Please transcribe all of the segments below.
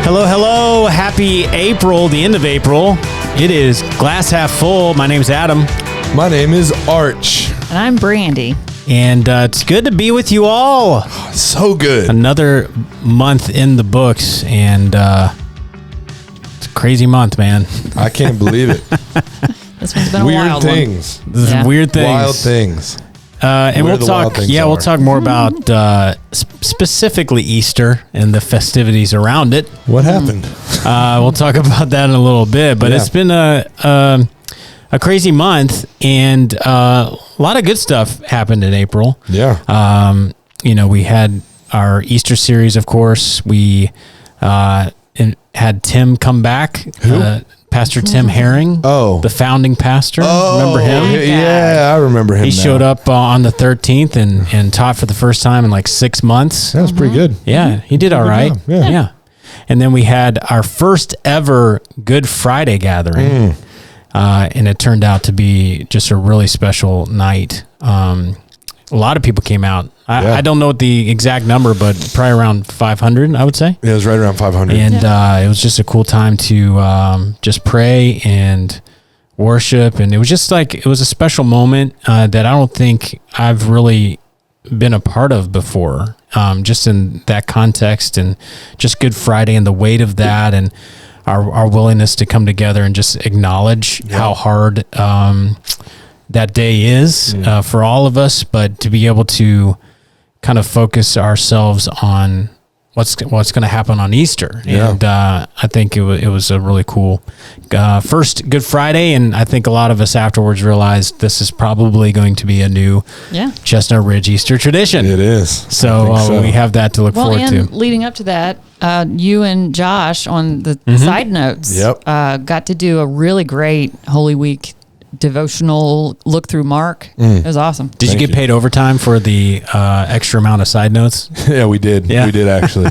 Hello, hello. Happy April, the end of April. It is Glass Half Full. My name's Adam. My name is Arch. And I'm Brandy. And it's good to be with you all. So good. Another month in the books, and it's a crazy month, man. I can't believe it. This one's been a Weird wild things. This is weird things. Wild things. And we'll talk. Yeah, we'll talk more about specifically Easter and the festivities around it. What happened? We'll talk about that in a little bit. But it's been a crazy month, and a lot of good stuff happened in April. Yeah. We had our Easter series, of course. We had Tim come back. Who? Pastor Tim Herring, the founding pastor. Remember him? Yeah, I remember him. He showed up on the 13th and taught for the first time in like 6 months. That was pretty good. Yeah, he did all right. Yeah. And then we had our first ever Good Friday gathering. And it turned out to be just a really special night. A lot of people came out. I don't know what the exact number, but probably around 500, I would say. Yeah, it was right around 500. And it was just a cool time to just pray and worship. And it was just like, it was a special moment that I don't think I've really been a part of before, just in that context, and just Good Friday and the weight of that, and our willingness to come together and just acknowledge how hard that day is for all of us, but to be able to kind of focus ourselves on what's going to happen on Easter. And I think it was a really cool first Good Friday, and I think a lot of us afterwards realized this is probably going to be a new Chestnut Ridge Easter tradition. It is. So we have that to look forward to. Leading up to that, you and Josh on the side notes got to do a really great Holy Week devotional look through Mark. It was awesome. Did you get paid overtime for the extra amount of side notes? Yeah, we did. We did actually.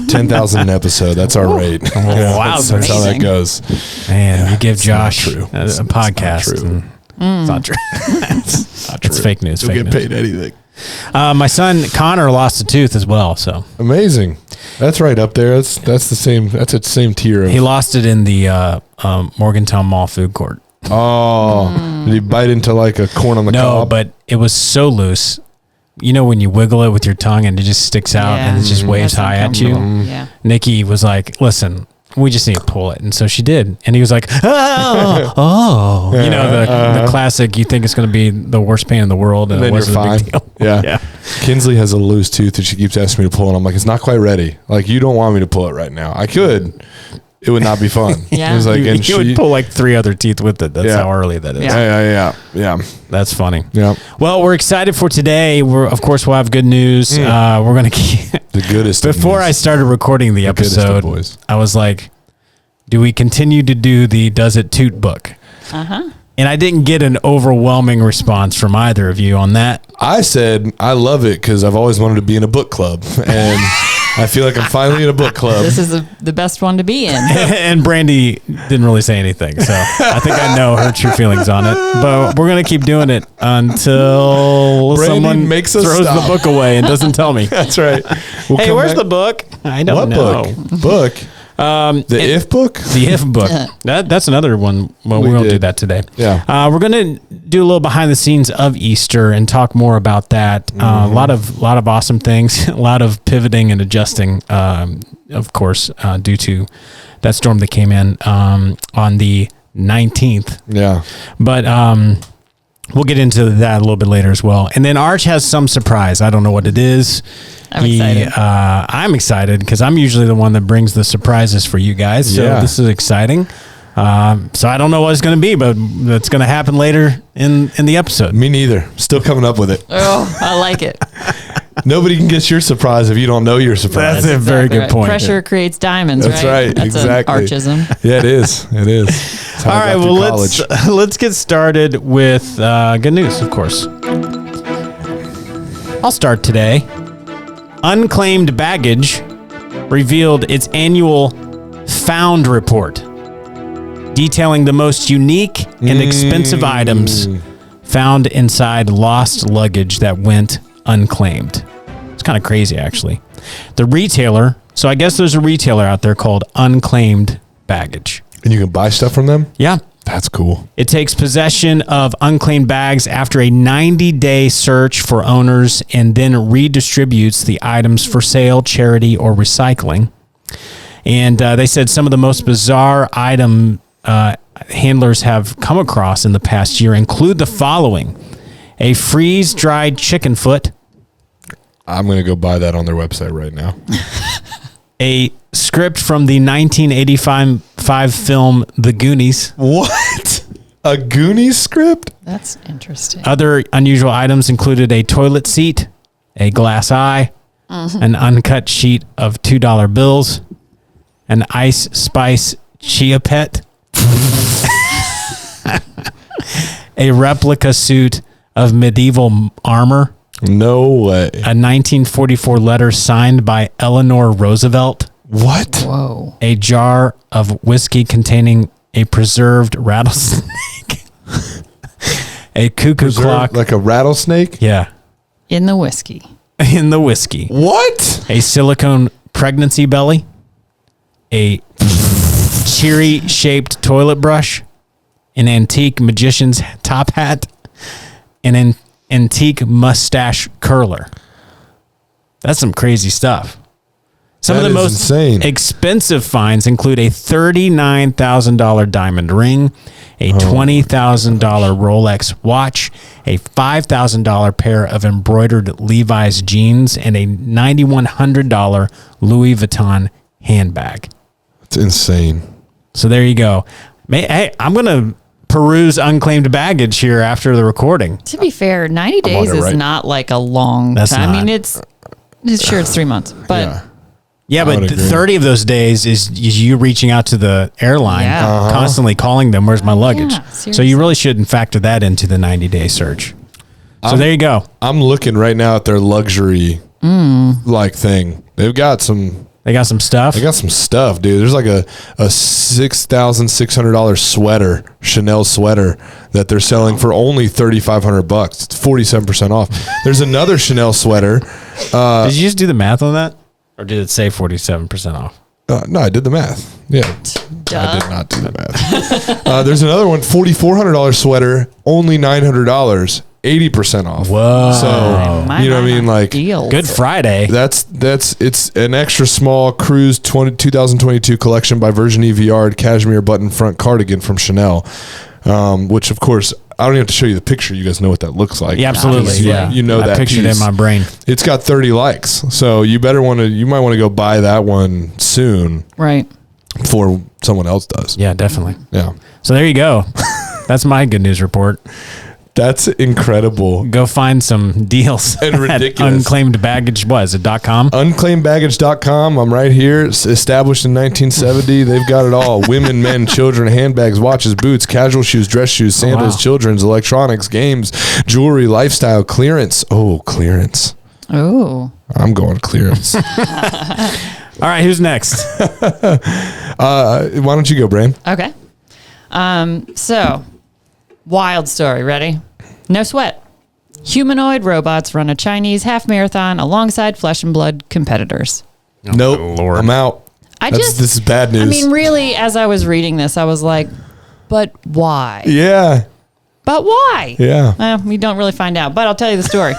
10,000 an episode. That's our rate. Wow, that's how that goes. Man, you give Josh a podcast. It's not It's not true. true. It's not true. It's fake news. Don't get paid anything. My son Connor lost a tooth as well. So amazing. That's right up there. That's the same. That's the same tier. He lost it in the Morgantown Mall food court. Oh, did he bite into like a corn on the cob? No, but it was so loose. You know when you wiggle it with your tongue and it just sticks out and it just waves high at you? Yeah. Nikki was like, listen, we just need to pull it. And so she did. And he was like, oh. You know, the classic, you think it's going to be the worst pain in the world. And then it wasn't you're a big deal. Yeah. Kinsley has a loose tooth that she keeps asking me to pull. And I'm like, it's not quite ready. Like, you don't want me to pull it right now. I could. It would not be fun. Yeah. It was like, and you would pull like 3 other teeth with it. That's how early that is. Yeah. That's funny. Yeah. Well, we're excited for today. We'll have good news. We're going to keep the goodest. Before I started recording the episode, I was like, do we continue to do the Does It Toot book? And I didn't get an overwhelming response from either of you on that. I said, I love it because I've always wanted to be in a book club. And I feel like I'm finally in a book club. This is the best one to be in. And Brandy didn't really say anything. So I think I know her true feelings on it. But we're going to keep doing it until someone makes us throws stop. the book away and doesn't tell me. That's right. Hey, where's the book? I don't know. What book? The If book? The If book. That's another one. Well, we won't do that today. Yeah. We're going to do a little behind the scenes of Easter and talk more about that. A lot of awesome things, a lot of pivoting and adjusting, of course, due to that storm that came in on the 19th. Yeah. But we'll get into that a little bit later as well. And then Arch has some surprise. I don't know what it is. I'm excited because I'm usually the one that brings the surprises for you guys. So this is exciting. So I don't know what it's going to be, but it's going to happen later in the episode. Me neither. Still coming up with it. Oh, I like it. Nobody can get your surprise if you don't know your surprise. That's a very good point. Pressure creates diamonds, That's right. That's exactly. an archism. Yeah, it is. It is. That's how All I right, got well, through let's get started with good news, of course. I'll start today. Unclaimed Baggage revealed its annual Found Report, detailing the most unique and expensive items found inside lost luggage that went unclaimed. It's kind of crazy, actually. The retailer So I guess there's a retailer out there called Unclaimed Baggage. And you can buy stuff from them? Yeah. That's cool. It takes possession of unclaimed bags after a 90-day search for owners and then redistributes the items for sale, charity, or recycling. And they said some of the most bizarre item handlers have come across in the past year include the following: a freeze-dried chicken foot. I'm going to go buy that on their website right now. A script from the 1985 film The Goonies. What? A Goonies script? That's interesting. Other unusual items included a toilet seat, a glass eye, an uncut sheet of $2 bills, an Ice Spice Chia Pet, a replica suit of medieval armor, No way. a 1944 letter signed by Eleanor Roosevelt, What? Whoa. a jar of whiskey containing a preserved rattlesnake, a cuckoo clock. Like a rattlesnake? Yeah, In the whiskey. in the whiskey. What? A silicone pregnancy belly, a cherry-shaped toilet brush, an antique magician's top hat, and an antique mustache curler. That's some crazy stuff. Some That of the is most insane. expensive finds include a $39,000 diamond ring, a $20,000 Rolex watch, a $5,000 pair of embroidered Levi's jeans, and a $9,100 Louis Vuitton handbag. It's insane. So there you go. Hey, I'm going to peruse unclaimed baggage here after the recording. To be fair, 90 on days it is right- not like a long That's time. I not. mean, it's sure it's 3 months, but Yeah, I but would agree. 30 of those days is you reaching out to the airline, Yeah. constantly calling them, where's my luggage? yeah, So seriously. you really shouldn't factor that into the 90-day search. So there you go. I'm looking right now at their luxury like thing. They've got some. They got some stuff. They got some stuff, dude. There's like a $6,600 sweater, Chanel sweater that they're selling for only $3,500. It's 47% off. There's another Chanel sweater. Did you just do the math on that? Or did it say 47% off? No, I did the math. Yeah, duh. I did not do the math. There's another one, $4,400 sweater, only $900, 80% off. Whoa. So you know what I mean? Like deals. Good Friday. That's it's an extra small Cruise 2022 collection by Virgin EVR cashmere button front cardigan from Chanel, which of course I don't even have to show you the picture. You guys know what that looks like. Yeah, absolutely. Obviously. Yeah. You know I that pictured it piece. in my brain. It's got 30 likes, so you might want to go buy that one soon Right. before someone else does. Yeah, definitely. Yeah. So there you go. That's my good news report. That's incredible. Go find some deals And at ridiculous. unclaimed baggage. What is it? .com? Unclaimedbaggage.com. I'm right here. It's established in 1970. They've got it all. Women, men, children, handbags, watches, boots, casual shoes, dress shoes, sandals, wow. children's, electronics, games, jewelry, lifestyle, clearance. Oh, clearance. Oh. I'm going clearance. All right, who's next? Why don't you go, Bran? Okay. So, wild story. Ready? No sweat. Humanoid robots run a Chinese half marathon alongside flesh and blood competitors. Nope. Lord. I'm out. This is bad news. I mean, really, as I was reading this, I was like, but why? yeah. But why? Yeah. We don't really find out, but I'll tell you the story.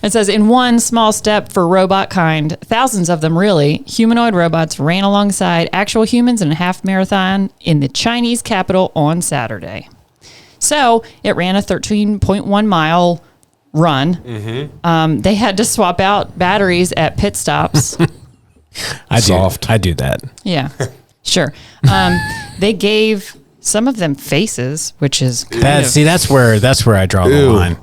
It says, in one small step for robot kind, thousands of them really, humanoid robots ran alongside actual humans in a half marathon in the Chinese capital on Saturday. So it ran a 13.1 mile run. Mm-hmm. They had to swap out batteries at pit stops. Soft. I do that. Yeah, sure. They gave some of them faces, which is kind of, That's where I draw the Ew. line.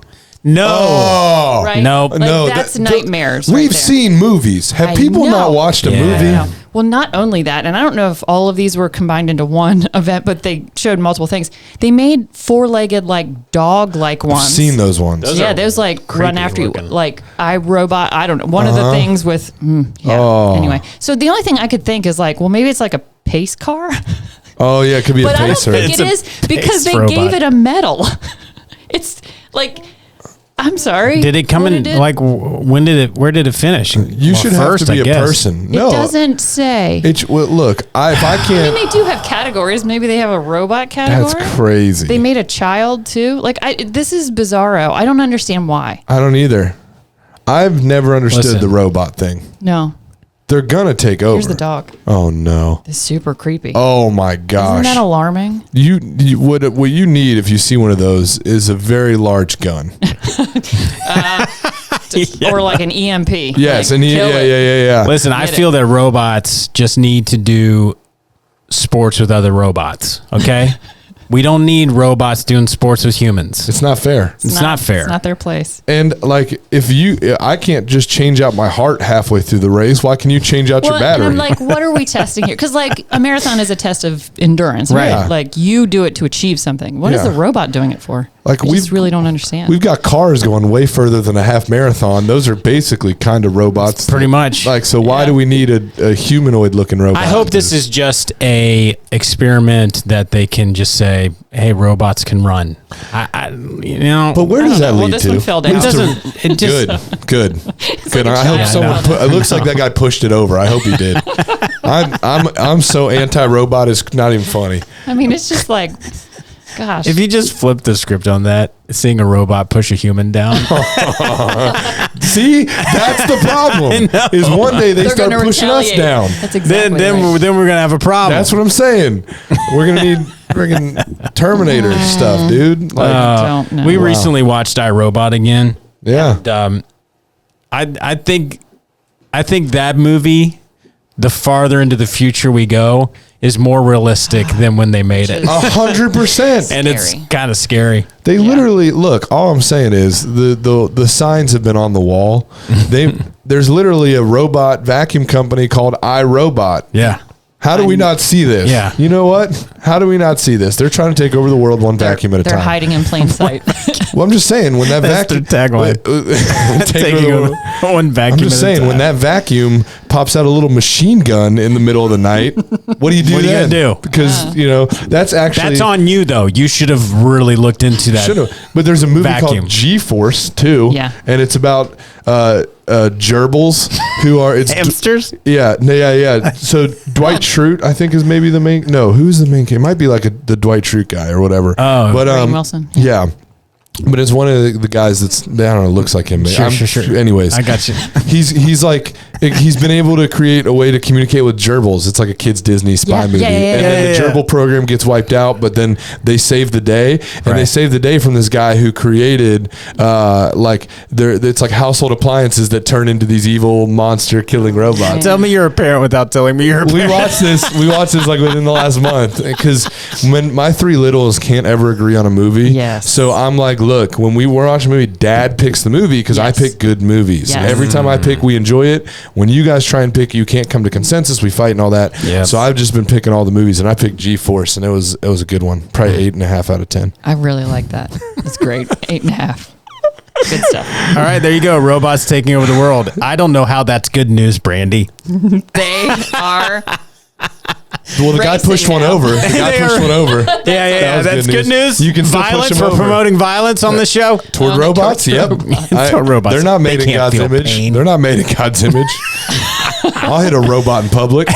No. Oh. right? Nope. Like, No, that's that- nightmares. right We've there. seen movies. Have I people not know. watched a Yeah. movie? Yeah. Well, not only that, and I don't know if all of these were combined into one event, but they showed multiple things. They made four-legged, like dog-like ones. I've seen those ones. Those Yeah, are those like run creepy after looking. you, like iRobot. I don't know. One of the things with, yeah. Oh. Anyway, so the only thing I could think is like, well, maybe it's like a pace car, Oh, yeah, it could be but a I don't pacer. think It's it a is because pace they robot. gave it a medal. It's like I'm sorry. Did it come in like when did it? Where did it finish? You should have to be a person. No, it doesn't say. Look, if I can't. I mean, they do have categories. Maybe they have a robot category. That's crazy. They made a child too. Like, this is bizarro. I don't understand why. I don't either. I've never understood the robot thing. No. They're gonna take over. Here's the dog. Oh no. It's super creepy. Oh my gosh. Isn't that alarming? What you need if you see one of those is a very large gun. Or like an EMP. Yes, like, yeah. Listen, I feel that robots just need to do sports with other robots. Okay. We don't need robots doing sports with humans. It's not fair. It's not fair. It's not their place. And like, I can't just change out my heart halfway through the race. Why can you change out your battery? And I'm like, what are we testing here? Because like a marathon is a test of endurance, right? Yeah. Like you do it to achieve something. What is the robot doing it for? Like I just really don't understand. We've got cars going way further than a half marathon. Those are basically kind of robots. Pretty much. Like, so why do we need a humanoid looking robot? I hope this is just a experiment that they can just say, hey, robots can run. But where does that lead well, this to? one fell down. Good. I hope someone. It looks like that guy pushed it over. I hope he did. I'm so anti-robot. It's not even funny. I mean, it's just like, gosh. If you just flip the script on that, seeing a robot push a human down. See, that's the problem. Is one day they're start pushing us down. That's exactly then we're gonna have a problem. That's what I'm saying. We're gonna need friggin' Terminator stuff, dude. Like, I don't know. We recently watched iRobot again. Yeah. And, I think that movie, the farther into the future we go, is more realistic than when they made it. 100%. And it's kind of scary. They literally look. All I'm saying is the signs have been on the wall. There's literally a robot vacuum company called iRobot. Yeah. How do we not see this? Yeah. You know what? How do we not see this? They're trying to take over the world one vacuum at a time. They're hiding in plain sight. Well, I'm just saying when that vacuum tagline. Taking over one vacuum. I'm just saying when that vacuum pops out a little machine gun in the middle of the night, what do you do? What are you then? gonna do? Because that's on you though. You should have really looked into that. Should have. But there's a movie vacuum. called G-Force too. Yeah. And it's about gerbils who are hamsters. Yeah. So Dwight Schrute, I think, is maybe the main. No, who's the main? It might be like the Dwight Schrute guy or whatever. Oh, but Rainn Wilson. Yeah. But it's one of the guys that's, I don't know, looks like him. Sure. Anyways, I got you. He's like, he's been able to create a way to communicate with gerbils. It's like a kid's Disney spy movie. And then the gerbil program gets wiped out, but then they save the day. And they save the day from this guy who created, it's like household appliances that turn into these evil monster killing robots. Tell me you're a parent without telling me you're a parent. We watched this like within the last month because when my three littles can't ever agree on a movie. Yes. So I'm like, look, when we were watching a movie, Dad picks the movie because I pick good movies. Yes. And every time I pick, we enjoy it. When you guys try and pick, you can't come to consensus. We fight and all that. Yes. So I've just been picking all the movies, and I picked G-Force, and it was a good one. Probably 8.5 out of 10. I really like that. It's great. 8.5. Good stuff. All right, there you go. Robots taking over the world. I don't know how that's good news, Brandy. They are. Well, the guy pushed one over. Yeah. That's good news. You can still violence push them for over. promoting violence on the show. Toward robots? Yep. Toward robots. They're not made They in can't God's feel image. pain. They're not made in God's image. I'll hit a robot in public.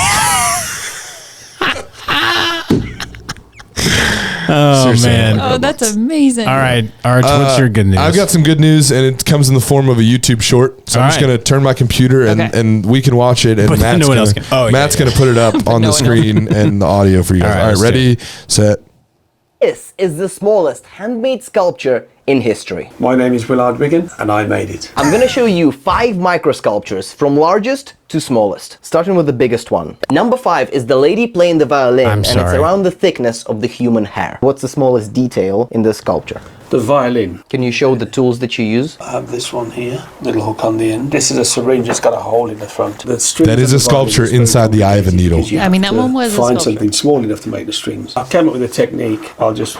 Oh, Seriously. man. Oh, that's amazing. All right, Arch, what's your good news? I've got some good news, and it comes in the form of a YouTube short. So I'm just going to turn my computer, and we can watch it. And But Matt's no one gonna, else can. Oh, Matt's going to put it up on the screen and the audio for you guys. All right, ready, set. This is the smallest handmade sculpture in history. My name is Willard Wigan, and I made it. I'm going to show you 5 micro sculptures from largest to smallest, starting with the biggest one. Number 5 is the lady playing the violin, and it's around the thickness of the human hair. What's the smallest detail in this sculpture? The violin. Can you show the tools that you use? I have this one here, little hook on the end. This is a syringe, it's got a hole in the front. The strings That is of a the violin sculpture is very inside the eye of a complicated needle. because you I mean, have that to one was a find sculpture. something small enough to make the strings. I came up with a technique. I'll just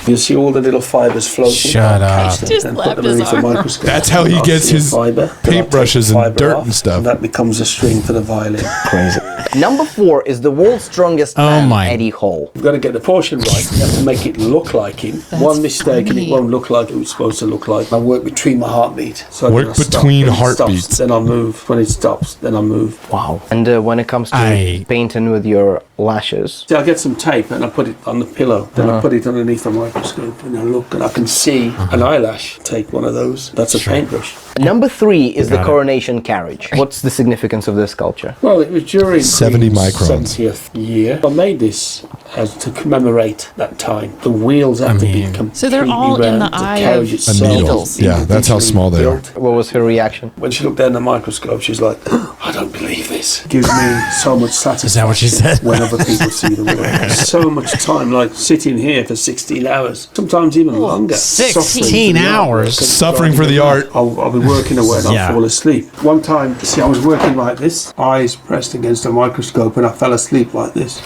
You see all the little fibers floating. Shut up. Just and put slapped them his underneath the arm. microscope. That's how he I'll gets see a his fiber, then I'll take paintbrushes the and fiber dirt off, and stuff. And that becomes a string for the violin. Crazy. Number 4 is the world's strongest Oh man, my. Eddie Hall. You've got to get the portion right. You have to make it look like him. One mistake and it won't look like it was supposed to look like. I work between my heartbeat. So Work then I stop. between When it stops, heartbeats. then I move. When it stops, then I move. Wow. And when it comes to painting with your lashes, See, I get some tape and I put it on the pillow. Then I put it underneath the microscope and I look and I can see an eyelash. Take one of those. That's a paintbrush. Number 3 is the coronation carriage. What's the significance of this sculpture? Well, it was during 70 Queen's microns. 70th year. I made this as to commemorate that time. The wheels have to be completely So they're all in round. the eye carriage of itself needle. needles. Yeah, that's how small they are. built. What was her reaction? When she looked down the microscope, she's like, I don't believe this. It gives me so much satisfaction. Is that what she said? When other people see the work. So much time, like sitting here for 16 hours, sometimes even longer. 16 hours? Suffering for the art. I'll be working away and Yeah. I'll fall asleep. One time, see, I was working like this, eyes pressed against a microscope, and I fell asleep like this.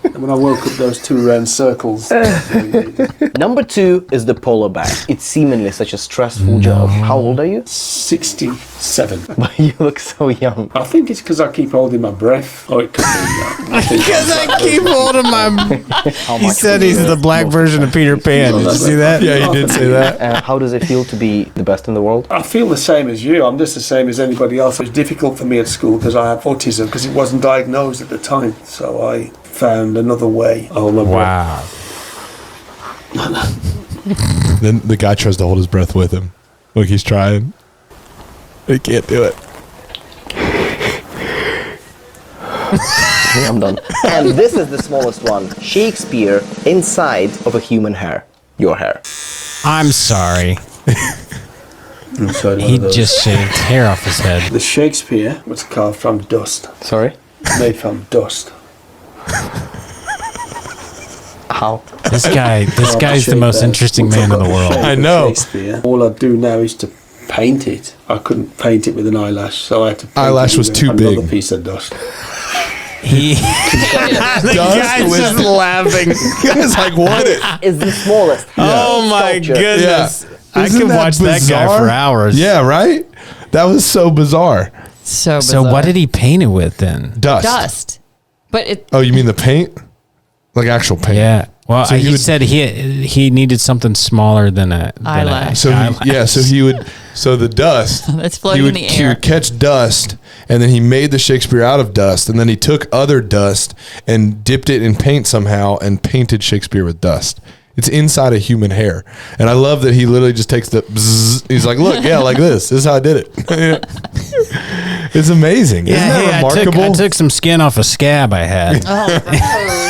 And when I woke up, those 2 round circles. Number 2 is the polar bear. It's seemingly such a stressful job. How old are you? 67. But you look so young. I think it's because I keep holding my breath. Oh, it could be that. Because I keep holding my. He said he's the black version of Peter Pan. Did you see that? Yeah, he did say that. How does it feel to be the best in the world? I feel the same as you. I'm just the same as anybody else. It was difficult for me at school because I have autism because it wasn't diagnosed at the time. So I found another way. Oh my Wow. Then the guy tries to hold his breath with him. Look, he's trying. He can't do it. I'm done. And this is the smallest one. Shakespeare inside of a human hair. Your hair. I'm sorry. Inside one He of those. just shaved hair off his head. The Shakespeare was carved from dust. Sorry? Made from dust. How? This guy's the most interesting man in the world. I know. Shakespeare. All I do now is to paint it. I couldn't paint it with an eyelash, so I had to paint Eyelash it was with too another big. piece of dust. The guy's with- just laughing. It's like, what? Is the smallest. Oh my sculpture. goodness. I Isn't could that watch that guy bizarre? for hours. Yeah, right? That was so bizarre. So So what did he paint it with then? Dust. Dust. But it. Oh, you mean the paint? Like actual paint? Yeah. Well, So he he would- said he needed something smaller than a Eyelash. So the dust. It's he floating would, in the he air. would catch dust, and then he made the Shakespeare out of dust, and then he took other dust and dipped it in paint somehow and painted Shakespeare with dust. It's inside a human hair, and I love that he literally just takes the. Bzzz, he's like, "Look, yeah, like this. This is how I did it." It's amazing. Isn't that remarkable? I took some skin off a scab I had.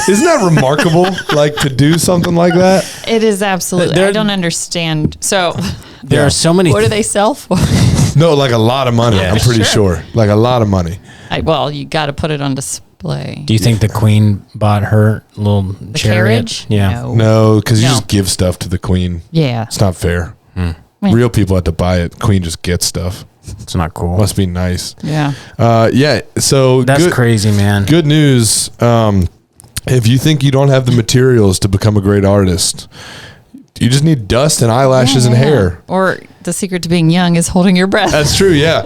Isn't that remarkable? Like to do something like that. It is absolutely. There- I don't understand. So, There are so many. what do they sell for? No, like a lot of money. Yeah. I'm pretty sure. Like a lot of money. Well, you got to put it on display. Do you think the queen bought her little The chariot? carriage? Yeah. No, because you No. just give stuff to the queen. Yeah. It's not fair. Meh. Real people have to buy it. Queen just gets stuff. It's not cool. Must be nice. Yeah. Yeah. So That's good, crazy, man. Good news. If you think you don't have the materials to become a great artist, you just need dust and eyelashes and hair. Or the secret to being young is holding your breath. That's true. Yeah.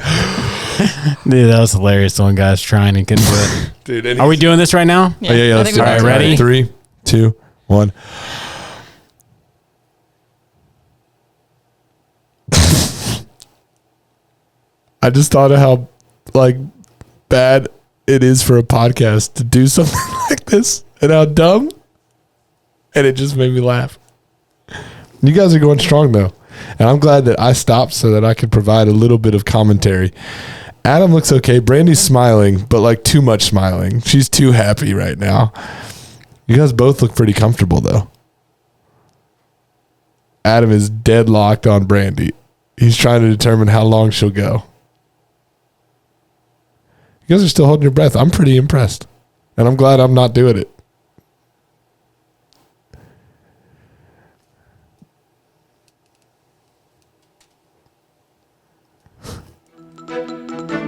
Dude, that was hilarious. One guy's trying and couldn't do it. Dude, and Are we doing this right now? Oh, yeah. I Let's think do we're it. All right, ready? 3, 2, 1. I just thought of how bad it is for a podcast to do something like this and how dumb. And it just made me laugh. You guys are going strong though. And I'm glad that I stopped so that I could provide a little bit of commentary. Adam looks okay. Brandy's smiling, but too much smiling. She's too happy right now. You guys both look pretty comfortable though. Adam is deadlocked on Brandy. He's trying to determine how long she'll go. You guys are still holding your breath. I'm pretty impressed. And I'm glad I'm not doing it.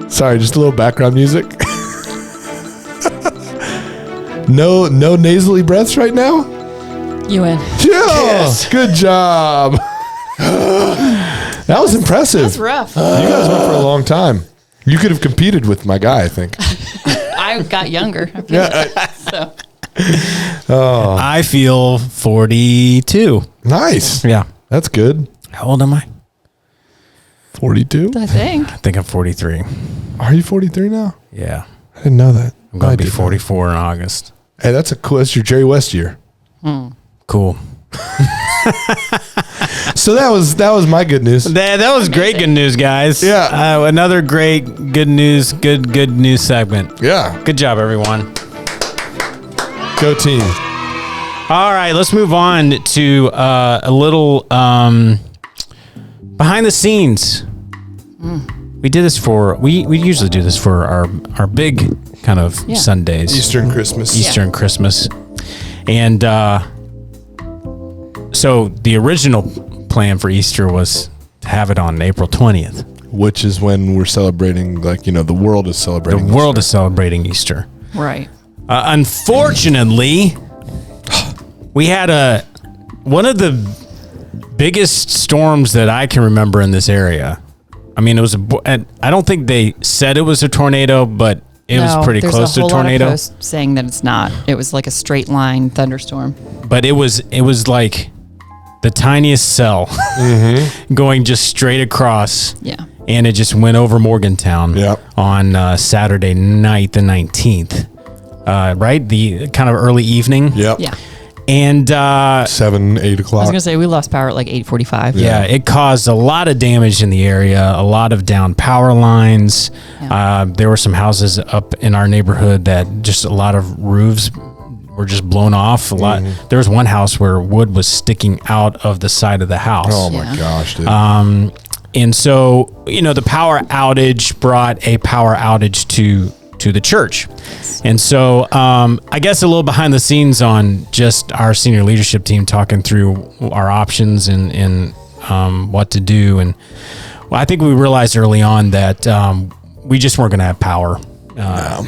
Sorry, just a little background music. No nasally breaths right now? You win. Yeah, good job. That was impressive. That's rough. You guys went for a long time. You could have competed with my guy, I think. I got younger. So. I feel 42. Nice. Yeah. That's good. How old am I? 42? I think. I think I'm 43. Are you 43 now? Yeah. I didn't know that. I'm going to be 44 in August. Hey, that's your Jerry West year. Cool. So that was my good news. That was great good news, guys. Yeah. Another great good news segment. Yeah. Good job, everyone. Go team. All right, let's move on to a little behind the scenes. We did this we usually do this for our big kind of Sundays. Easter and Christmas. And so the original plan for Easter was to have it on April 20th. Which is when we're celebrating, the world is celebrating The world is celebrating Easter. Right. Unfortunately, we had one of the biggest storms that I can remember in this area. I mean, I don't think they said it was a tornado, but it was pretty close to a tornado. Lot of posts saying that it's not. It was like a straight line thunderstorm. But it was like the tiniest cell going just straight across. Yeah. And it just went over Morgantown on Saturday night, the 19th. Right? The kind of early evening. Yep. Yeah. And 7, 8 o'clock. I was gonna say we lost power at like 8:45. Yeah, it caused a lot of damage in the area, a lot of down power lines. Yeah. There were some houses up in our neighborhood that just a lot of roofs were just blown off. There was one house where wood was sticking out of the side of the house. Oh my gosh, dude. And so, the power outage brought a power outage to the church. And so I guess a little behind the scenes on just our senior leadership team talking through our options and what to do. And I think we realized early on that we just weren't going to have power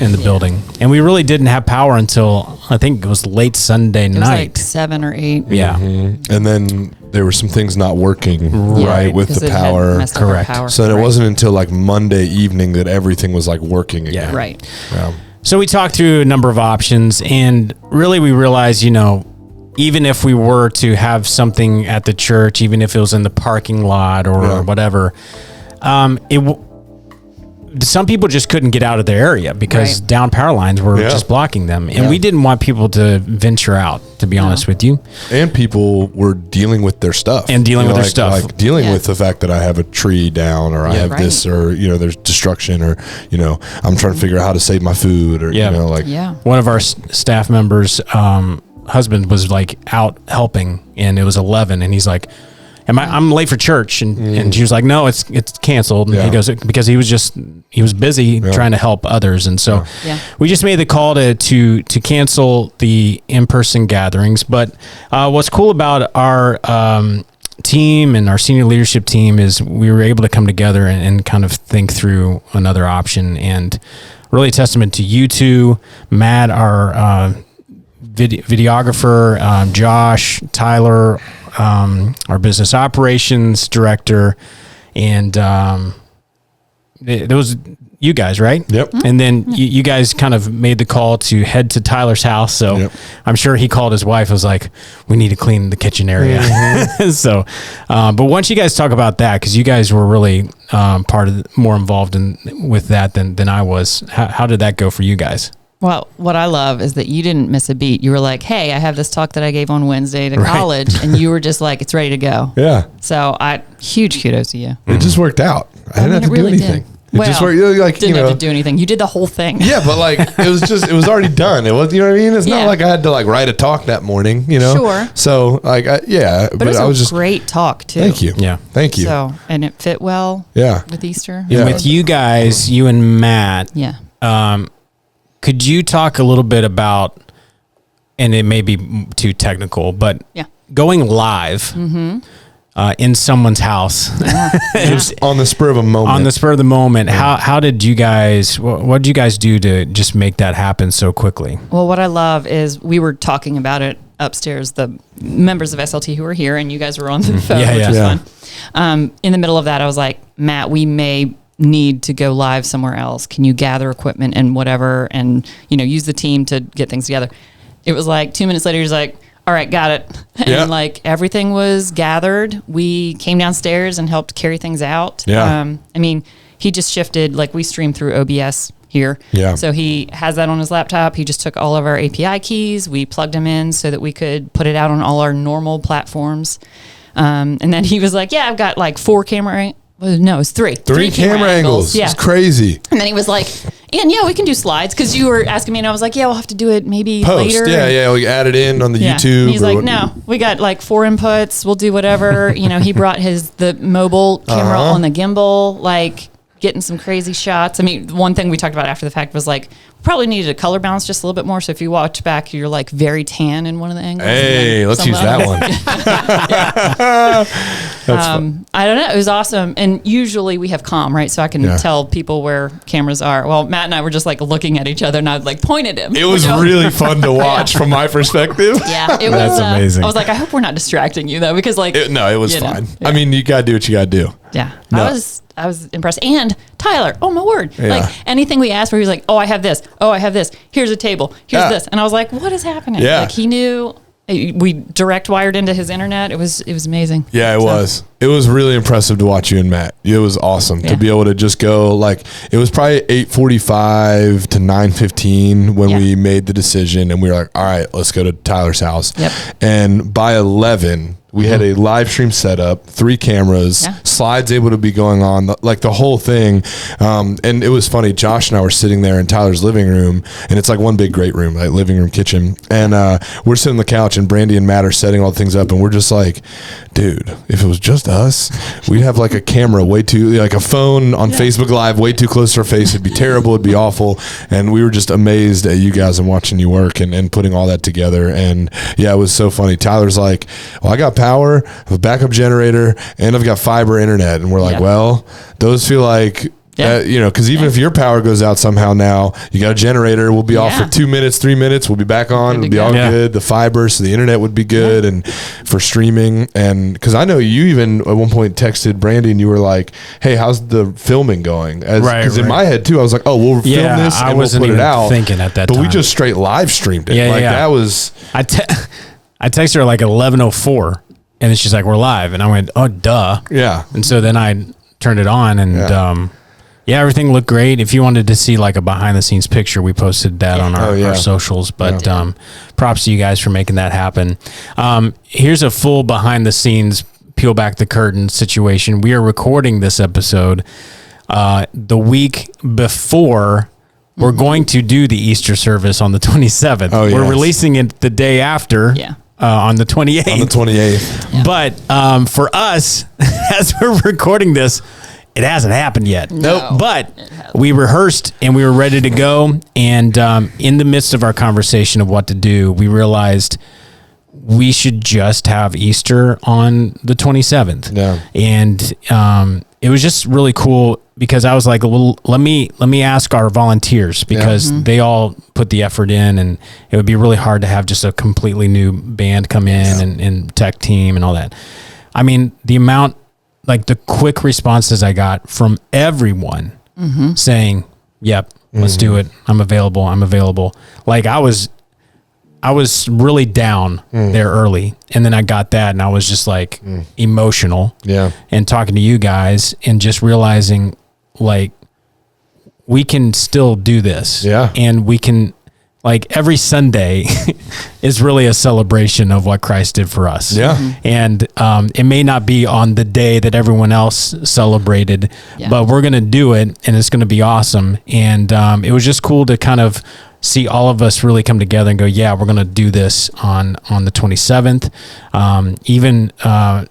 in the building. And we really didn't have power until I think it was late Sunday night. Like 7 or 8. Yeah. Mm-hmm. And then there were some things not working with the power. Correct. So then it wasn't until like Monday evening that everything was like working again. Yeah. Right. Yeah. So we talked through a number of options, and really we realized, even if we were to have something at the church, even if it was in the parking lot or whatever, some people just couldn't get out of their area because down power lines were just blocking them. And we didn't want people to venture out, to be honest with you. And people were dealing with their stuff. Like dealing with the fact that I have a tree down or I have this or, there's destruction or, I'm trying to figure out how to save my food or, One of our staff members' husband was like out helping and it was 11 and he's like, I'm late for church, and she was like, no, it's canceled. And he goes, because he was busy trying to help others. And so we just made the call to cancel the in-person gatherings. But what's cool about our team and our senior leadership team is we were able to come together and kind of think through another option, and really a testament to you two, Matt, our videographer, Josh, Tyler, our business operations director, and there was you guys, right? Yep. And then you guys kind of made the call to head to Tyler's house. So I'm sure he called his wife, was like, we need to clean the kitchen area. So, but once you guys talk about that, because you guys were really more involved with that than I was. How did that go for you guys? Well, what I love is that you didn't miss a beat. You were like, hey, I have this talk that I gave on Wednesday to college. And you were just like, it's ready to go. Yeah. So huge kudos to you. It just worked out. I didn't have to do anything. It just worked. Didn't have to do anything. You did the whole thing. Yeah, but it was already done. It was, you know what I mean? It's not like I had to write a talk that morning, Sure. So but it was a great talk too. Thank you. Yeah. Thank you. So, and it fit well. Yeah. With Easter. Yeah. With you guys, you and Matt. Yeah. Could you talk a little bit about, and it may be too technical, but going live in someone's house, just on the spur of a moment. On the spur of the moment, how did you guys? What did you guys do to just make that happen so quickly? Well, what I love is we were talking about it upstairs, the members of SLT who were here, and you guys were on the phone, Yeah, which yeah. was fun. In the middle of that, I was like, Matt, we may need to go live somewhere else. Can you gather equipment and whatever, and use the team to get things together? It was like 2 minutes later, he was like, all right, got it. Yeah. And like everything was gathered. We came downstairs and helped carry things out. Yeah. I mean, he just shifted, like we stream through OBS here. Yeah. So he has that on his laptop. He just took all of our API keys. We plugged them in so that we could put it out on all our normal platforms. And then he was like, yeah, I've got like 4 camera. No, it's 3. 3 camera angles. Yeah. It's crazy. And then he was like, and yeah, we can do slides, because you were asking me, and I was like, yeah, we'll have to do it maybe Post. later. Yeah. We add it in on the YouTube. And he's like, no, we got like 4 inputs. We'll do whatever. He brought the mobile camera on the gimbal, like getting some crazy shots. I mean, one thing we talked about after the fact was like, we probably needed a color balance just a little bit more. So if you watch back, you're like very tan in one of the angles. Hey, let's use that one. I don't know. It was awesome. And usually we have comm, right? So I can tell people where cameras are. Well, Matt and I were just like looking at each other, and I like pointed him. It was really fun to watch from my perspective. Yeah, it That's was amazing. I was like, I hope we're not distracting you though, because like It was fine. Yeah. I mean, you got to do what you got to do. Yeah, No. I was impressed. And Tyler, oh my word! Yeah. Like anything we asked for, he was like, "Oh, I have this. Oh, I have this. Here's a table. Here's Yeah. this." And I was like, "What is happening?" Yeah. Like he knew. We direct wired into his internet. It was amazing. Yeah, it was. It was really impressive to watch you and Matt. It was awesome to be able to just go, like, it was probably 8:45 to 9:15 when we made the decision, and we were like, all right, let's go to Tyler's house. Yep. And by 11, we had a live stream set up, 3 cameras, slides able to be going on, like the whole thing. And it was funny. Josh and I were sitting there in Tyler's living room, and it's like one big great room, like living room, kitchen. And we're sitting on the couch, and Brandy and Matt are setting all the things up, and we're just like, dude, if it was just us, we'd have like a camera like a phone on Facebook Live way too close to our face. It'd be terrible. It'd be awful. And we were just amazed at you guys and watching you work and putting all that together. And yeah, it was so funny. Tyler's like, well, I got power, I have a backup generator, and I've got fiber internet. And we're like, well, those feel like, because even if your power goes out somehow now, you got a generator, we'll be off for 2 minutes, 3 minutes, we'll be back on, it'll be all good. The fiber, so the internet would be good, and for streaming. And because I know you even at one point texted Brandy and you were like, hey, how's the filming going? Because in my head too, I was like, oh, we'll film this and we'll put it out. Thinking at that but time. we just straight live streamed it. That was... I texted her like at 11:04, and then she's like, we're live. And I went, oh, duh. Yeah. And so then I turned it on, and everything looked great. If you wanted to see like a behind the scenes picture, we posted that on our socials. But props to you guys for making that happen. Here's a full behind the scenes, peel back the curtain situation. We are recording this episode the week before we're going to do the Easter service on the 27th. We're releasing it the day after. On the 28th. On the 28th. But for us, as we're recording this, it hasn't happened yet. No. But we rehearsed and we were ready to go. And in the midst of our conversation of what to do, we realized we should just have Easter on the 27th. Yeah. And it was just really cool because I was like, well, let me ask our volunteers, because they all put the effort in, and it would be really hard to have just a completely new band come in and tech team and all that. I mean, the amount, like the quick responses I got from everyone saying, yep, let's do it. I'm available. Like I was really down there early, and then I got that, and I was just like emotional. Yeah. And talking to you guys and just realizing like we can still do this. Yeah. And we can, like, every Sunday is really a celebration of what Christ did for us. Yeah. And it may not be on the day that everyone else celebrated, but we're going to do it, and it's going to be awesome. And it was just cool to kind of see all of us really come together and go, yeah, we're going to do this on the 27th. Even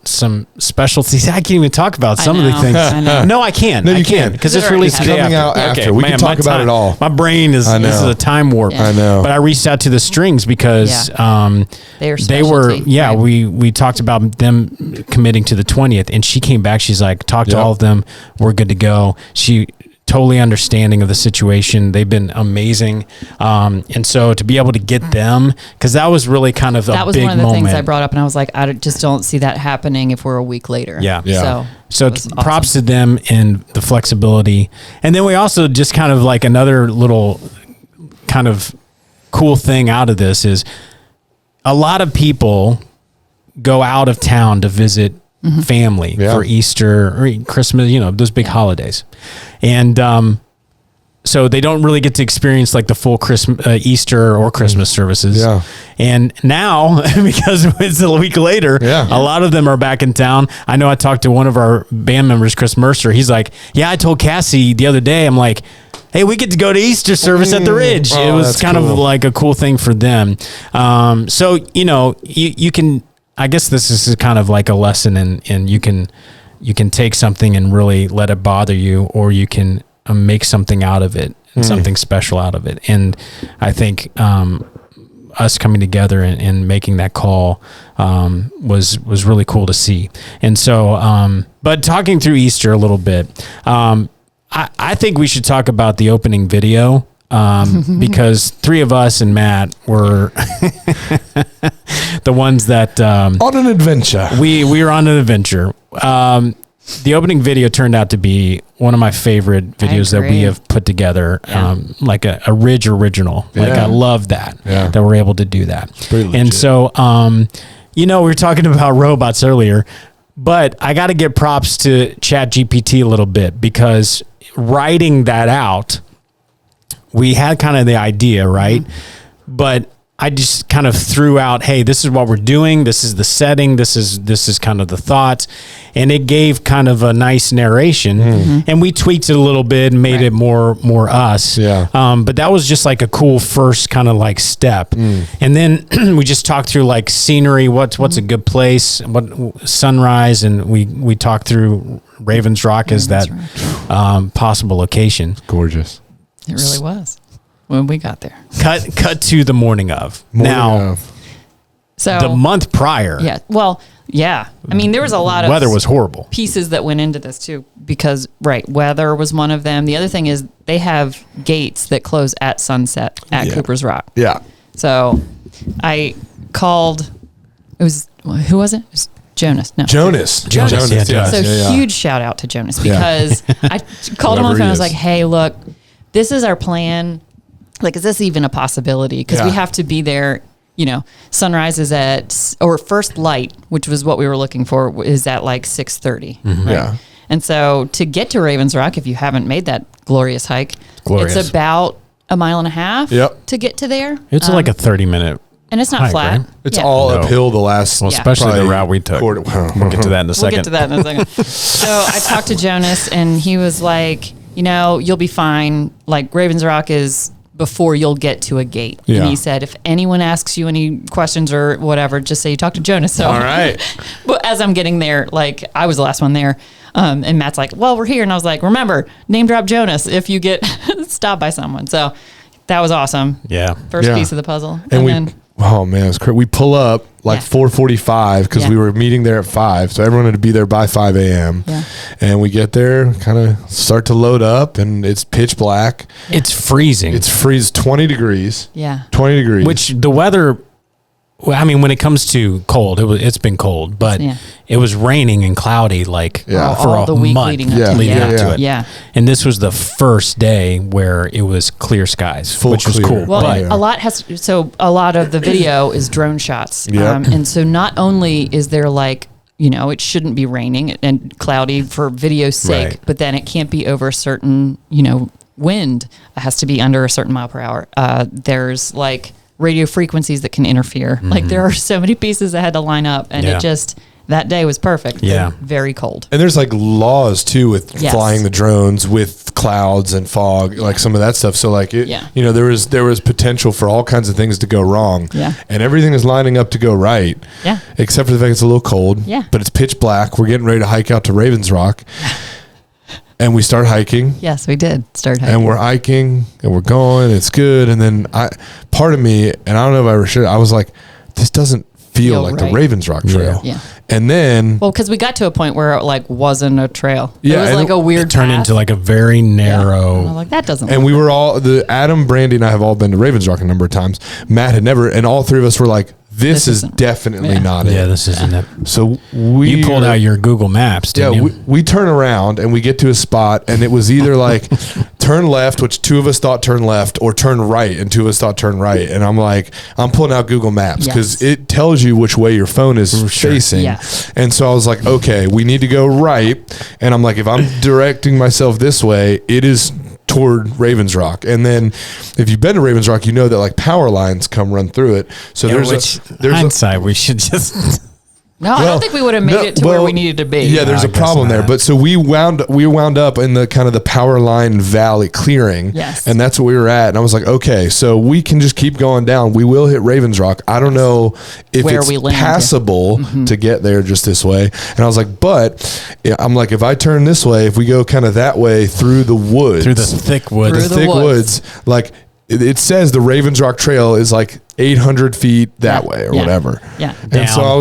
some specialties. I can't even talk about some of the things. I know. No, I can. No, you I can, can't. because it's It's released already today coming out after. We can talk my about it all. My brain is, I know. this is a time warp. Yeah. I know. But I reached out to the Strings because They they were, specialty, right. we talked about them committing to the 20th, and she came back. She's like, talk to all of them. We're good to go. She totally understanding of the situation. They've been amazing. And so to be able to get them, because that was really kind of a big moment. That was one of the things I brought up, and I was like, I just don't see that happening if we're a week later. Yeah. So props to them and the flexibility. And then we also just kind of like another little kind of cool thing out of this is a lot of people go out of town to visit family for Easter or Christmas, those big holidays. And so they don't really get to experience like the full Christmas, Easter or Christmas services. Yeah. And now, because it's a week later, a lot of them are back in town. I know I talked to one of our band members, Chris Mercer. He's like, I told Cassie the other day, I'm like, hey, we get to go to Easter service at the Ridge. It was kind of like a cool thing for them. So, you can, I guess this is kind of like a lesson, and you can take something and really let it bother you, or you can make something out of it and something special out of it. And I think us coming together and making that call was really cool to see. And so, but talking through Easter a little bit, I think we should talk about the opening video. Because three of us and Matt were the ones that on an adventure. We were on an adventure. The opening video turned out to be one of my favorite videos that we have put together, like a Ridge original. Like I love that we're able to do that. And so, we were talking about robots earlier, but I got to give props to ChatGPT a little bit, because writing that out, we had kind of the idea, right? But I just kind of threw out, hey, this is what we're doing. This is the setting. This is kind of the thoughts. And it gave kind of a nice narration. And we tweaked it a little bit and made it more us. Yeah. But that was just like a cool first kind of like step. And then we just talked through like scenery. What's a good place? What sunrise? And we talked through Ravens Rock as that possible location. Gorgeous. It really was when we got there. Cut to the morning of. So the month prior. Yeah. Well, yeah. I mean, there was a lot of weather was horrible pieces that went into this too, because weather was one of them. The other thing is they have gates that close at sunset at Cooper's Rock. Yeah. So I called. Who was it? It was Jonas. No. Jonas. Yeah. So huge shout out to Jonas, because I called him on the phone. I was like, hey, look, this is our plan. Like, is this even a possibility? Because we have to be there. Sunrise is or first light, which was what we were looking for, is at like 6:30. Right? Yeah. And so to get to Ravens Rock, if you haven't made that glorious hike, it's about a mile and a half to get to there. It's like a 30-minute. And it's not hike, flat. Right? It's all uphill the last... Well, especially the route we took. We'll get to that in a second. So I talked to Jonas, and he was like, you'll be fine. Like, Ravens Rock is before you'll get to a gate. Yeah. And he said, if anyone asks you any questions or whatever, just say you talk to Jonas. So, all right. But as I'm getting there, like, I was the last one there. And Matt's like, well, we're here. And I was like, remember, name drop Jonas if you get stopped by someone. So that was awesome. Yeah. First piece of the puzzle. And then, oh man, it was crazy. We pull up like 4:45 because we were meeting there at 5. So everyone had to be there by 5 a.m. Yeah. And we get there, kind of start to load up, and it's pitch black. It's freezing. It's 20 degrees. Yeah. 20 degrees. Which the weather, I mean, when it comes to cold, it's been cold, but it was raining and cloudy like for all the week month leading up to it. Yeah. And this was the first day where it was clear skies, which was cool. Well, a lot of the video is drone shots. And so not only is there like, it shouldn't be raining and cloudy for video's sake, but then it can't be over a certain, wind. It has to be under a certain mile per hour. There's like radio frequencies that can interfere. Mm-hmm. Like there are so many pieces that had to line up, and it just, that day was perfect. Yeah. Very cold. And there's like laws too with flying the drones with clouds and fog, like some of that stuff. So like, there was potential for all kinds of things to go wrong. Yeah. And everything is lining up to go right. Yeah. Except for the fact it's a little cold. Yeah. But it's pitch black. We're getting ready to hike out to Ravens Rock. And we start hiking. Yes, we did start hiking. And we're hiking and we're going. It's good. And then part of me, and I don't know if I ever should, I was like, this doesn't feel like the Ravens Rock Trail. Yeah. And then, Well, because we got to a point where it like wasn't a trail. Yeah, it was and like a weird It turned path. into like a very narrow. And I'm like, that doesn't. and we were all, Adam, Brandy, and I have all been to Ravens Rock a number of times. Matt had never, and all three of us were like, this is isn't- definitely yeah. not it. Yeah, this isn't it. So we You pulled out your Google Maps, Yeah, didn't you? we turn around and we get to a spot, and it was either like turn left, which two of us thought turn left, or turn right, and two of us thought turn right. And I'm like, I'm pulling out Google Maps because Yes. it tells you which way your phone is facing. Yeah. And so I was like, okay, we need to go right. And I'm like, if I'm directing myself this way, it is toward Ravens Rock. And then if you've been to Ravens Rock, you know that like power lines come run through it. So Yeah, there's which there's hindsight, we should just. No, I don't think we would have made it to where we needed to be. Yeah, there's I a problem guess there. not. But so we wound up in the kind of the power line valley clearing. Yes. And that's what we were at. And I was like, okay, so we can just keep going down. We will hit Ravens Rock. I don't know if Where it's we land, yeah. passable to get there just this way. And I was like, but yeah, I'm like, if I turn this way, if we go kind of that way through the woods, Through the thick woods. Through the thick woods. woods, like it says the Ravens Rock Trail is like 800 feet that Yeah. way or Yeah. whatever. Yeah. And so Down. I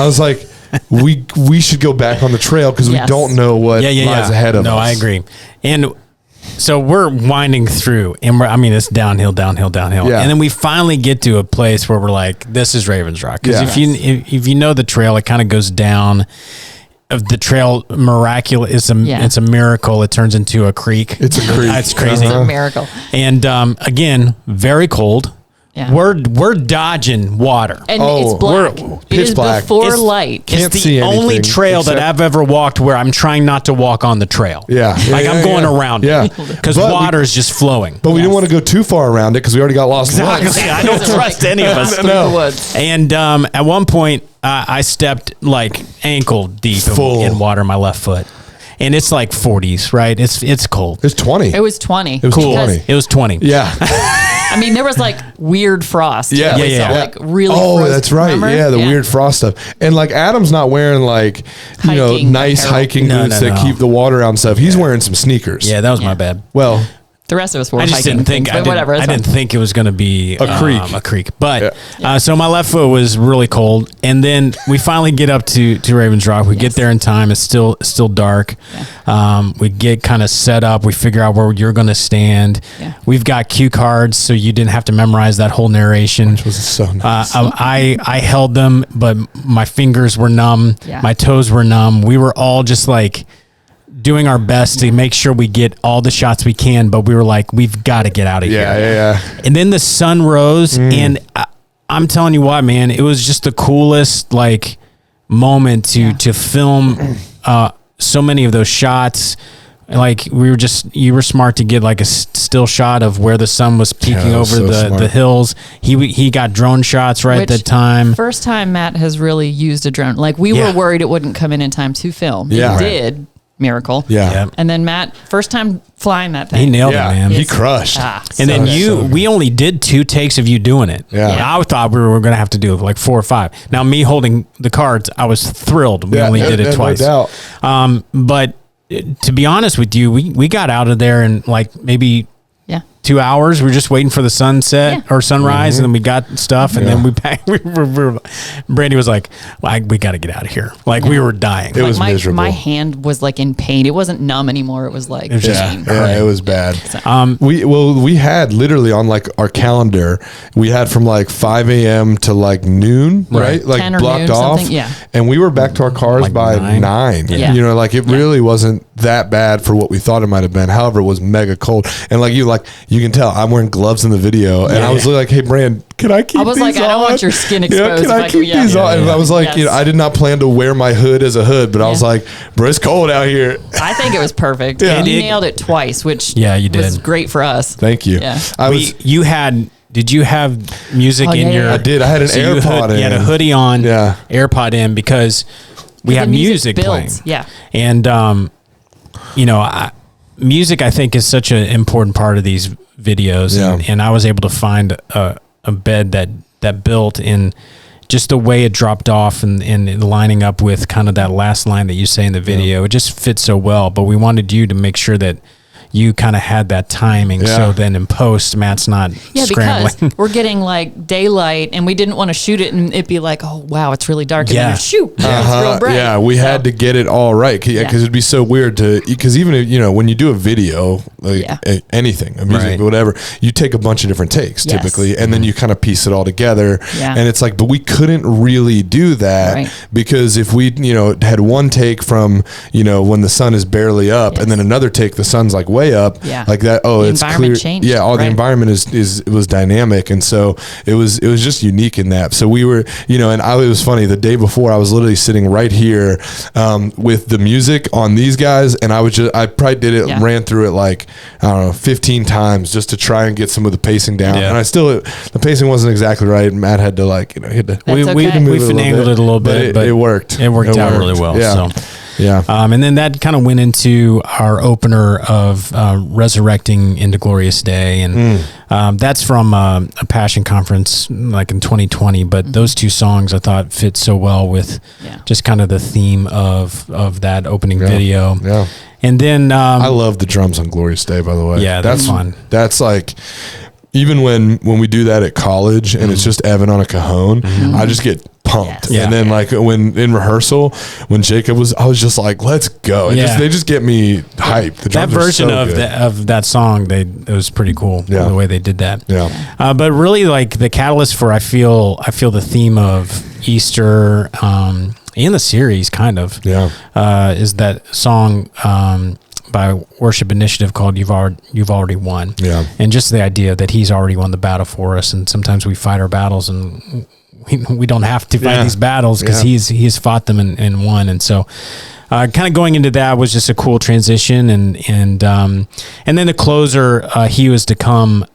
was like, we should go back on the trail because Yes. we don't know what lies ahead of us. No, I agree. And so we're winding through, and it's downhill. Yeah. And then we finally get to a place where we're like, this is Ravens Rock. Because Yeah. if you know the trail, it kind of goes down. Of the trail, miraculous. It's a miracle. It turns into a creek. It's a creek. It's crazy. It's a miracle. And again, very cold. Yeah. We're dodging water. And Oh, it's black. we're It pitch is black. before It's- light. Can't It's the see only anything trail that except- I've ever walked where I'm trying not to walk on the trail. Yeah. Like Yeah, I'm yeah, going yeah. around Yeah. because But we- water's just flowing. But we didn't Yes. want to go too far around it because we already got lost once. Exactly. I don't trust any of us. Through the woods. And at one point, I stepped like ankle deep Full. in water, my left foot, and it's like 40s, right? It's cold. It's 20. It was 20. It was Because, 20. It was 20. Yeah. I mean, there was like weird frost. Yeah. We Yeah, saw, yeah. Like really. Oh, frozen. that's right. Remember? Yeah, the weird frost stuff. And like Adam's not wearing like, Hiking nice apparel. hiking No, boots no, that no. keep the water out and stuff. He's wearing some sneakers. Yeah, that was Yeah. my bad. Well, The rest of us were I just hiking didn't think things, but whatever. I didn't think it was going to be A creek. A creek, but so my left foot was really cold, and then we finally get up to Ravens Rock. We get there in time. It's still dark. We get kind of set up. We figure out where you're going to stand. Yeah. We've got cue cards, so you didn't have to memorize that whole narration. which was so nice. I held them, but my fingers were numb. Yeah. My toes were numb. We were all just like doing our best to make sure we get all the shots we can, but we were like, we've got to get out of here. Yeah. And then the sun rose, and I'm telling you what, man, it was just the coolest like moment to film so many of those shots. Like you were smart to get like a still shot of where the sun was peeking that was over so the smart. hills. He got drone shots right at Which the time. First time Matt has really used a drone. Like we Yeah. were worried it wouldn't come in time to film. Yeah. It Right. did. Miracle. Yeah. Yeah. And then Matt, first time flying that thing. He nailed Yeah. it, man. He crushed. And then So we only did 2 takes of you doing it. Yeah. I thought we were going to have to do like 4 or 5. Now, me holding the cards, I was thrilled. We only did it twice. No doubt. But to be honest with you, we got out of there in like maybe Yeah. 2 hours. We were just waiting for the sunset Yeah. or sunrise, and then we got stuff, and then we packed. Brandy was like, "We got to get out of here." Like we were dying. It was my, miserable. My hand was like in pain. It wasn't numb anymore. It was like was just- pain. Yeah, it was bad. We had literally on like our calendar, we had from like 5 a.m. to like noon, right? Like 10 or blocked noon, off. something, yeah. And we were back to our cars Like by 9. 9. Yeah. You know, like it really wasn't that bad for what we thought it might have been. However, it was mega cold. And like you can tell I'm wearing gloves in the video. And I was like, hey, Brand, can I keep I was these like, I don't on? want your skin Yeah, exposed. can if I could- keep these on? And I was like, Yes. I did not plan to wear my hood as a hood, but I was Yeah. like, bro, it's cold out here. I think it was perfect. Yeah. And you It- nailed it twice, which Yeah, you was did. great for us. Thank you. Yeah. Did you have music Oh, in yeah, your? yeah. I did. I had an AirPod You had a in. hoodie on. Yeah. AirPod in because we The have music playing. builds. Yeah. And music I think is such an important part of these videos. Yeah. And I was able to find a bed that built in just the way it dropped off and lining up with kind of that last line that you say in the video. It just fits so well. But we wanted you to make sure that you kind of had that timing. Yeah. So then in post, Matt's not scrambling. Because we're getting like daylight and we didn't want to shoot it and it'd be like, oh, wow, it's really dark. And then shoot, it's real bright. Yeah, we had to get it all right because it'd be so weird because even if, when you do a video, like anything, a music, whatever, you take a bunch of different takes typically, and then you kind of piece it all together. Yeah. And it's like, but we couldn't really do that because if we, had one take from, when the sun is barely up and then another take, the sun's like way up, like that. Oh, the it's environment clear. Changed, yeah. All the environment it was dynamic. And so it was just unique in that. So we were, and it was funny, the day before I was literally sitting right here, with the music on these guys. And I probably did it, ran through it like, I don't know, 15 times just to try and get some of the pacing down. And the pacing wasn't exactly right. And Matt had to we finagled it a little bit, but it worked. It worked out really well. Yeah. So. Yeah. And then that kind of went into our opener of Resurrecting into Glorious Day. And that's from a Passion Conference like in 2020. But those two songs I thought fit so well with just kind of the theme of that opening video. Yeah. And then I love the drums on Glorious Day, by the way. Yeah, that's fun. That's like... Even when we do that at college and it's just Evan on a cajon, I just get pumped. Yes. And then like when in rehearsal, when Jacob I was just like, let's go. They just get me hyped. The that version of that song, it was pretty cool. The way they did that. Yeah. But really like the catalyst for, I feel the theme of Easter, in the series kind of, is that song, by Worship Initiative called You've Already Won. Yeah. And just the idea that he's already won the battle for us. And sometimes we fight our battles and we don't have to fight these battles because he's fought them and won. And so kind of going into that was just a cool transition. And then the closer, He Was to Come.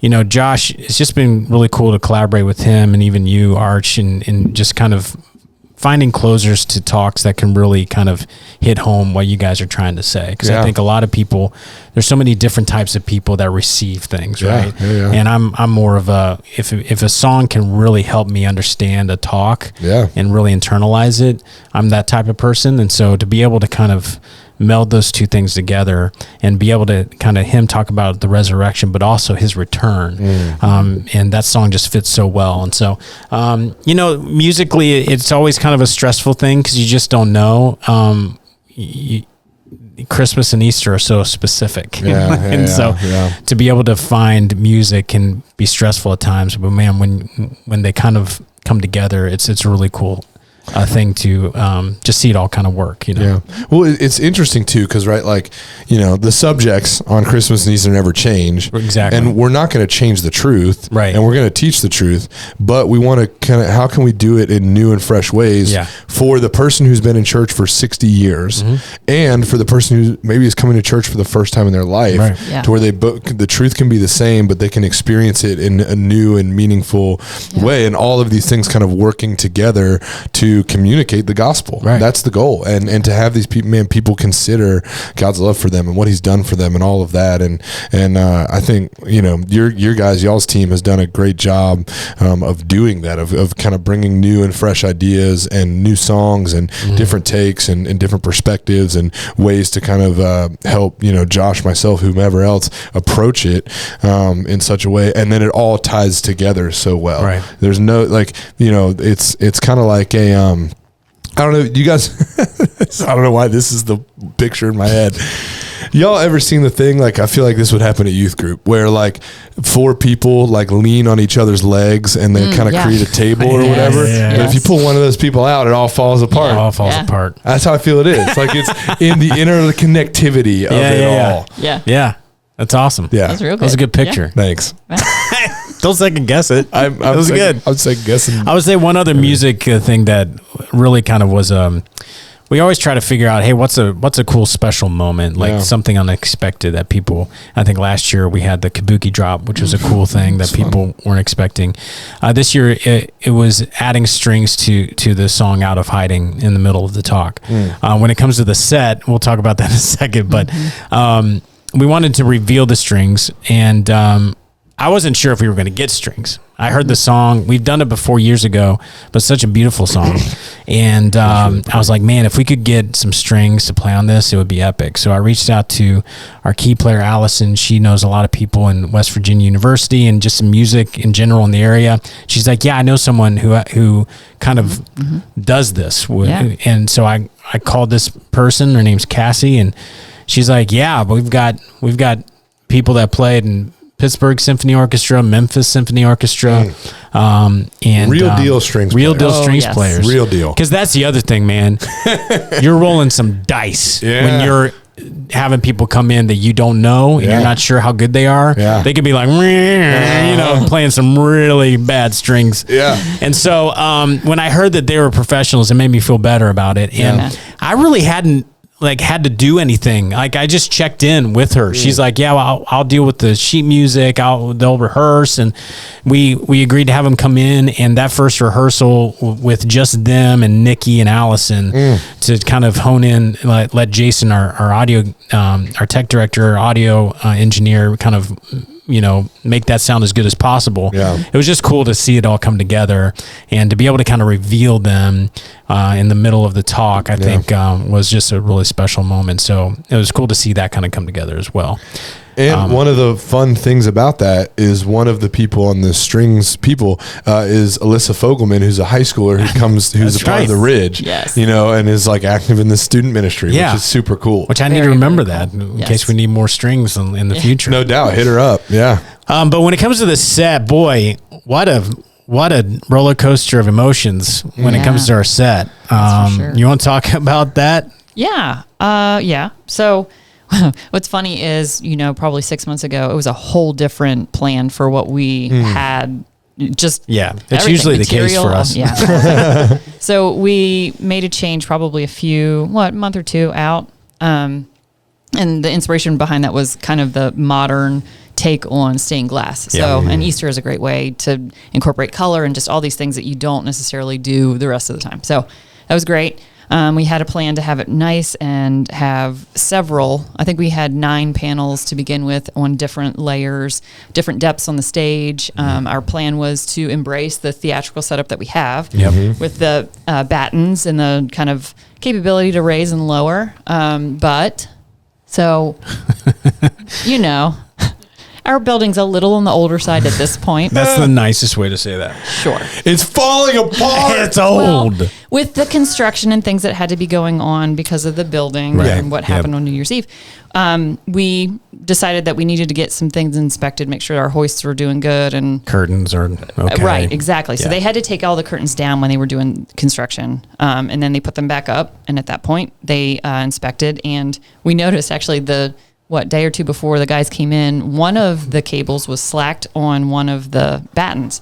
Josh, it's just been really cool to collaborate with him and even you, Arch, and just kind of finding closers to talks that can really kind of hit home what you guys are trying to say. Because I think a lot of people, there's so many different types of people that receive things, right? And I'm more of if a song can really help me understand a talk and really internalize it, I'm that type of person. And so to be able to kind of meld those two things together and be able to kind of him talk about the resurrection, but also his return. And that song just fits so well. And so, musically, it's always kind of a stressful thing because you just don't know. Christmas and Easter are so specific. So to be able to find music can be stressful at times, but man, when they kind of come together, it's really cool. Thing to just see it all kind of work, Well, it's interesting too because the subjects on Christmas and Easter never change, exactly, and we're not going to change the truth, right? And we're going to teach the truth, but we want to kind of how can we do it in new and fresh ways for the person who's been in church for 60 years, and for the person who maybe is coming to church for the first time in their life, to where the truth can be the same, but they can experience it in a new and meaningful way, and all of these things kind of working together to communicate the gospel. Right. That's the goal. And to have these people consider God's love for them and what he's done for them and all of that. And I think, your guys, y'all's team has done a great job of doing that, of kind of bringing new and fresh ideas and new songs and different takes and different perspectives and ways to kind of help, Josh, myself, whomever else approach it in such a way. And then it all ties together so well. Right. There's no, it's kind of like I don't know, you guys, I don't know why this is the picture in my head. Y'all ever seen the thing? I feel like this would happen at youth group where four people lean on each other's legs and they kind of create a table or whatever. But if you pull one of those people out, it all falls apart. It all falls apart. That's how I feel it is. It's in the interconnectivity of it all. Yeah. That's awesome. Yeah. That's real good. That was a good picture. Thanks. Don't second guess it. It was good. I was second guessing. I would say one other music thing that really kind of was, we always try to figure out, hey, what's a cool special moment, something unexpected that people, I think last year we had the Kabuki drop, which was a cool thing that people weren't expecting. This year it was adding strings to the song Out of Hiding in the middle of the talk. When it comes to the set, we'll talk about that in a second, but we wanted to reveal the strings and, I wasn't sure if we were going to get strings. I heard the song. We've done it before years ago, but such a beautiful song. And I was like, man, if we could get some strings to play on this, it would be epic. So I reached out to our key player, Allison. She knows a lot of people in West Virginia University and just some music in general in the area. She's like, yeah, I know someone who kind of does this. Yeah. And so I called this person. Her name's Cassie, and she's like, yeah, but we've got people that played in Pittsburgh Symphony Orchestra, Memphis Symphony Orchestra, and real deal strings players. Real deal. Because that's the other thing, man. You're rolling some dice when you're having people come in that you don't know and you're not sure how good they are. Yeah. They could be like, playing some really bad strings. Yeah. And so when I heard that they were professionals, it made me feel better about it. And I really hadn't had to do anything. Like, I just checked in with her. She's like, yeah, well, I'll deal with the sheet music. They'll rehearse. And we agreed to have them come in. And that first rehearsal with just them and Nikki and Allison to kind of hone in, let Jason, our audio, our tech director, audio engineer, kind of, make that sound as good as possible. Yeah. It was just cool to see it all come together and to be able to kind of reveal them in the middle of the talk, I think was just a really special moment. So it was cool to see that kind of come together as well. And one of the fun things about that is one of the people on the strings is Alyssa Fogelman, who's a high schooler who's a part of the Ridge, and is like active in the student ministry, which is super cool. Which I need to remember that in case we need more strings in the future. No doubt. Hit her up. Yeah. But when it comes to the set, boy, what a roller coaster of emotions when it comes to our set. Sure. You want to talk about that? Yeah. Yeah. So what's funny is, probably 6 months ago, it was a whole different plan for what we had. Just it's usually the case for us. Yeah. So we made a change probably month or two out. And the inspiration behind that was kind of the modern take on stained glass. So, and Easter is a great way to incorporate color and just all these things that you don't necessarily do the rest of the time. So that was great. We had a plan to have it nice and have I think we had 9 panels to begin with on different layers, different depths on the stage. Our plan was to embrace the theatrical setup that we have with the battens and the kind of capability to raise and lower. Our building's a little on the older side at this point. That's the nicest way to say that. Sure. It's falling apart. It's old. Well, with the construction and things that had to be going on because of the building and what happened on New Year's Eve, we decided that we needed to get some things inspected, make sure our hoists were doing good. And curtains are okay. Right, exactly. So they had to take all the curtains down when they were doing construction, and then they put them back up. And at that point, they inspected, and we noticed actually day or two before the guys came in, one of the cables was slacked on one of the battens.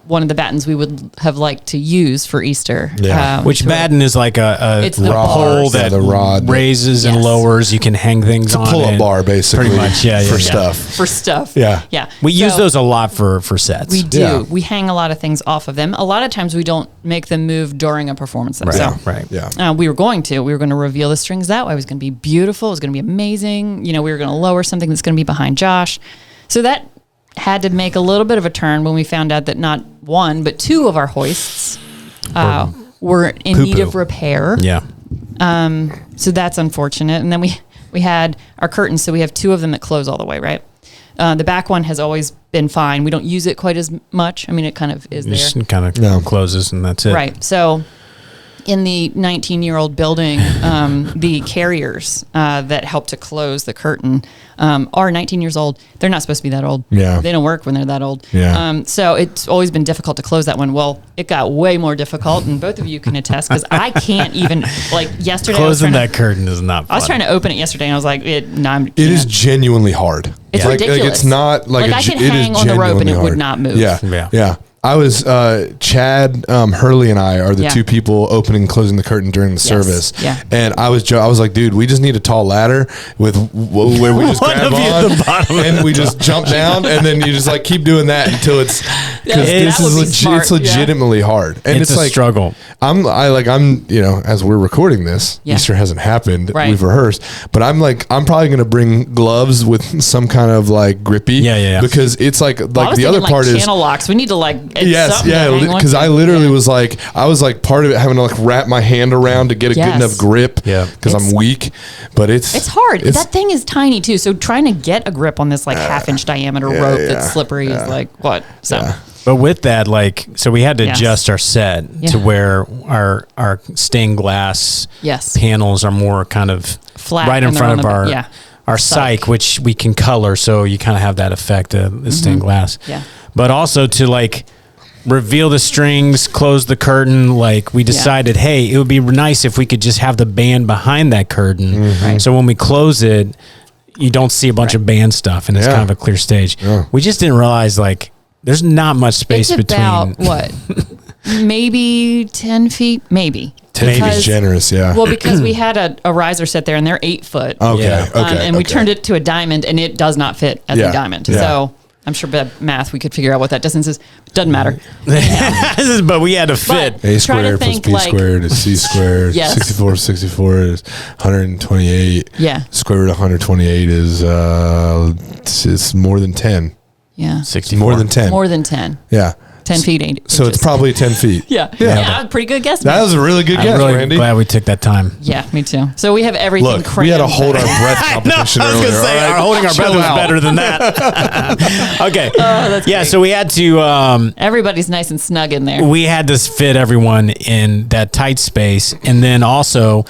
One of the battens we would have liked to use for Easter. Yeah. Which batten is like a pole that the rod raises and lowers. You can hang things on. It's a pull-up bar, basically. Pretty much, for stuff. For stuff. Yeah. Yeah. We use those a lot for sets. We do. Yeah. We hang a lot of things off of them. A lot of times we don't make them move during a performance. Right. Yeah. We were going to reveal the strings that way. It was going to be beautiful. It was going to be amazing. We were going to lower something that's going to be behind Josh. So that had to make a little bit of a turn when we found out that not one, but 2 of our hoists were in need of repair. Yeah. So that's unfortunate. And then we had our curtains, so we have 2 of them that close all the way, right? The back one has always been fine. We don't use it quite as much. I mean, it kind of is just there. Kind of closes and that's it. Right. So in the 19-year-old building, the carriers that help to close the curtain are 19 years old. They're not supposed to be that old. Yeah. They don't work when they're that old. Yeah. So it's always been difficult to close that one. Well, it got way more difficult, and both of you can attest, because I can't even, yesterday. Closing that curtain is not fun. I was trying to open it yesterday, and I was like, it is genuinely hard. It's ridiculous. It's not like I could hang on the rope and it would not move. Yeah. I was Chad Hurley and I are the two people opening and closing the curtain during the service. Yeah. And I was like, dude, we just need a tall ladder with where we just grab on and we just jump down, and then you just like keep doing that until it's because this is it's legitimately hard, and it's like struggle. I'm as we're recording this, Easter hasn't happened. Right. We've rehearsed, but I'm probably gonna bring gloves with some kind of like grippy. Yeah. Because it's like the other part is channel locks. We need to because I literally was like part of it having to like wrap my hand around to get a good enough grip. Yeah, because I'm weak, but it's hard. That thing is tiny too. So trying to get a grip on this like half-inch diameter rope that's slippery is like what? So. Yeah. But with that, so we had to adjust our set to where our stained glass panels are more kind of flat right in front of our cyc, which we can color, so you kind of have that effect of the stained glass. Yeah. But also to like reveal the strings, close the curtain, like we decided, hey, it would be nice if we could just have the band behind that curtain. Mm-hmm. Right. So when we close it, you don't see a bunch of band stuff, and it's kind of a clear stage. Yeah. We just didn't realize there's not much space between. About what? Maybe 10 feet? Maybe. 10 feet is generous, yeah. Well, because we had a riser set there, and they're 8 foot. Okay. And we turned it to a diamond, and it does not fit as a diamond. Yeah. So I'm sure by math we could figure out what that distance is. Doesn't matter. But we had to fit. A squared plus B squared is C squared. 64 is 128. Yeah. Square root of 128 is it's more than 10. Yeah. 64. More than 10. More than 10. Yeah. 10 feet, 8 So it's probably 10 feet. Yeah, pretty good guess. That was a really good guess, I'm really Randy. glad we took that time. Yeah, me too. So we have everything Look, crammed. we had to hold our breath competition I was going to say, earlier. our holding our breath was better than that. Okay. That's great. So we had to... everybody's nice and snug in there. we had to fit everyone in that tight space. And then also,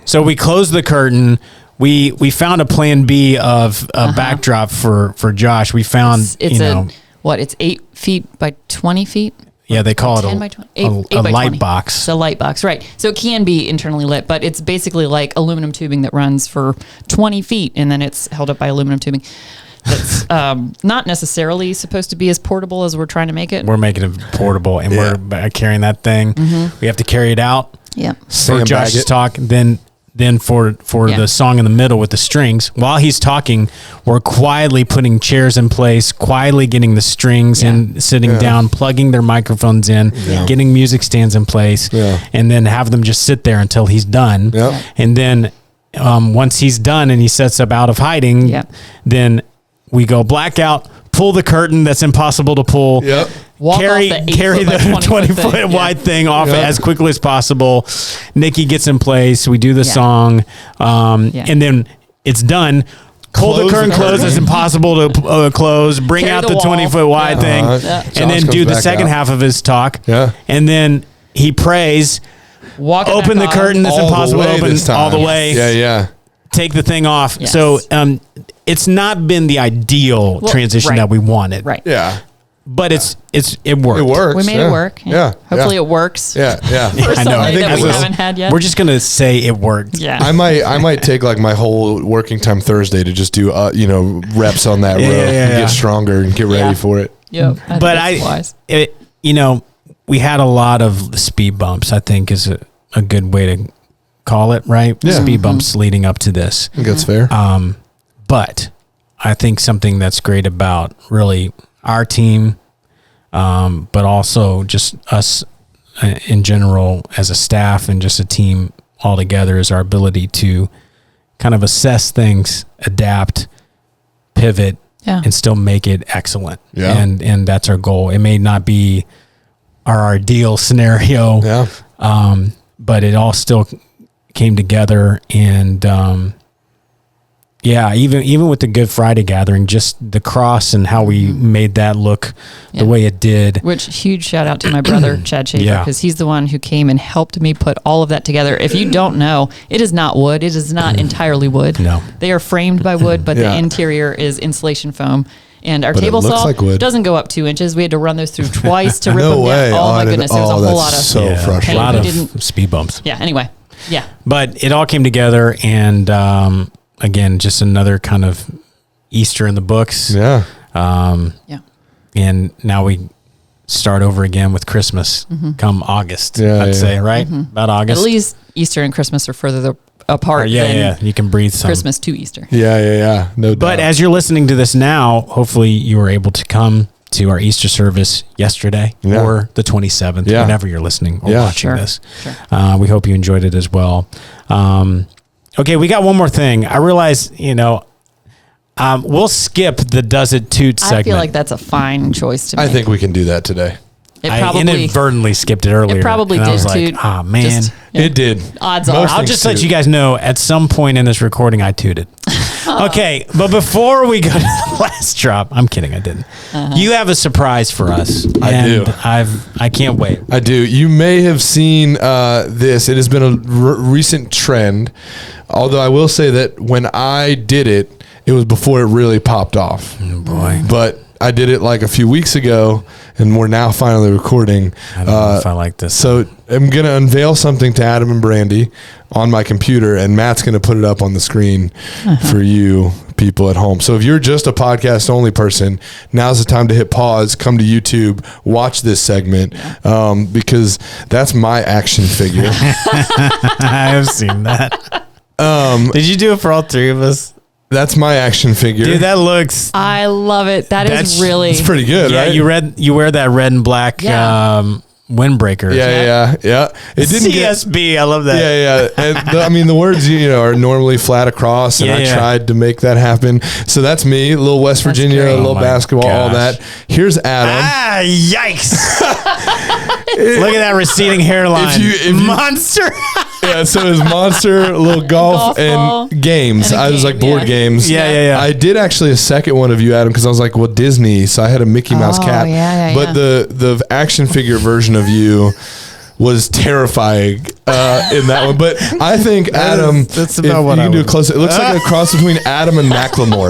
so we closed the curtain. We found a plan B of a backdrop for Josh. We found, it's 8 feet by 20 feet? Yeah, they call it 10 by 20? 8 a by light 20. box. It's a light box, right. So it can be internally lit, but it's basically like aluminum tubing that runs for 20 feet, and then it's held up by aluminum tubing. That's not necessarily supposed to be as portable as we're trying to make it. We're making it portable, and we're carrying that thing. Mm-hmm. We have to carry it out for Sandbag Josh's it. talk. Then for the song in the middle with the strings, while he's talking, we're quietly putting chairs in place, quietly getting the strings and sitting down, plugging their microphones in, getting music stands in place, and then have them just sit there until he's done. Yeah. And then once he's done and he sets up out of hiding, then we go blackout, pull the curtain that's impossible to pull. Yep. Carry the 20 foot wide thing off as quickly as possible. Nikki gets in place. We do the song, and then it's done. Pull the curtain closed. It's impossible to close. Bring Carry out the the 20 foot wide thing, and then do the second half of his talk. Yeah. And then he prays. Open the curtain that's impossible to open all the way. Yeah. Take the thing off. Yes. So it's not been the ideal transition that we wanted. Right. Yeah. But it worked. It works. We made it work. Yeah. Hopefully it works. Yeah. For I know. somebody that we haven't had yet. We're just gonna say it worked. Yeah. I might take like my whole working time Thursday to just do reps on that row and get stronger and get ready for it. Yep. But we had a lot of speed bumps, I think is a good way to call it, right? Yeah. Speed bumps leading up to this. I think that's fair. But I think something that's great about really our team, but also just us in general as a staff and just a team all together is our ability to kind of assess things, adapt, pivot, and still make it excellent. Yeah. And that's our goal. It may not be our ideal scenario, but it all still came together. And even with the Good Friday gathering, just the cross and how we made that look the way it did. Which, huge shout out to my brother, Chad Schaefer, because he's the one who came and helped me put all of that together. If you don't know, it is not wood. It is not entirely wood. No. They are framed by wood, but the interior is insulation foam. And our table saw doesn't go up 2 inches. We had to run those through twice to rip them down. Oh, my goodness. There was a whole lot of frustrating. A lot of speed bumps. Yeah, anyway. Yeah. But it all came together, and again, just another kind of Easter in the books. Yeah. And now we start over again with Christmas come August. I'd say, right? About August. At least Easter and Christmas are further apart. Yeah. You can breathe some. Christmas to Easter. Yeah. No doubt. But as you're listening to this now, hopefully you were able to come to our Easter service yesterday or the 27th, whenever you're listening or watching this. Sure. We hope you enjoyed it as well. Okay, we got one more thing. I realize, we'll skip the Does It Toot segment. I feel like that's a fine choice to make. I think we can do that today. I inadvertently skipped it earlier. It probably did, I was toot. like, oh, man. It did. Odds are. I'll just let you guys know at some point in this recording, I tooted. Okay, but before we go to the last drop, I'm kidding, I didn't. You have a surprise for us. I do. I can't wait. I do. You may have seen this. It has been a recent trend, although I will say that when I did it, it was before it really popped off. Oh, boy. But I did it like a few weeks ago, and we're now finally recording. I don't know if I like this. So I'm going to unveil something to Adam and Brandy on my computer, and Matt's going to put it up on the screen for you people at home. So if you're just a podcast only person, now's the time to hit pause, come to YouTube, watch this segment, because that's my action figure. I have seen that. Did you do it for all three of us? That's my action figure. Dude, that looks... I love it. That's really... It's pretty good, right? You wear that red and black windbreaker. Yeah. It didn't CSB, I love that. Yeah. And the words, are normally flat across, and I tried to make that happen. So that's me, a little West Virginia, a little basketball, all that. Here's Adam. Yikes. Look at that receding hairline. If you Monster. Yeah, so it was Monster, a little golf and games. I was like board games. Yeah. I did actually a second one of you, Adam, because I was like, well, Disney. So I had a Mickey Mouse cat. But the action figure version of you was terrifying in that one. But I think Adam, that's about what you I can do would. it close. It looks like a cross between Adam and Macklemore.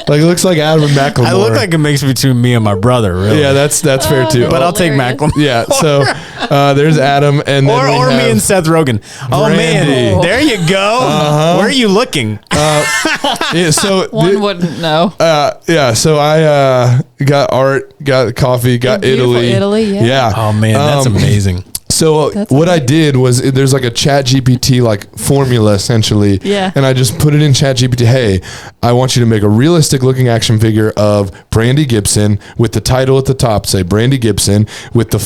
Like, it looks like Adam and Macklemore. I look like a mix between me and my brother, really. Yeah, that's fair too. But I'll take Macklemore. Yeah, so there's Adam, and then or me and Seth Rogen. Oh Brandy. man, there you go. Where are you looking? So one wouldn't know. So I got art, got coffee, got Italy. Yeah. Oh man, that's amazing. So what I did was there's like a Chat GPT like formula essentially. Yeah. And I just put it in Chat GPT. Hey, I want you to make a realistic looking action figure of Brandy Gibson with the title at the top, say Brandy Gibson with the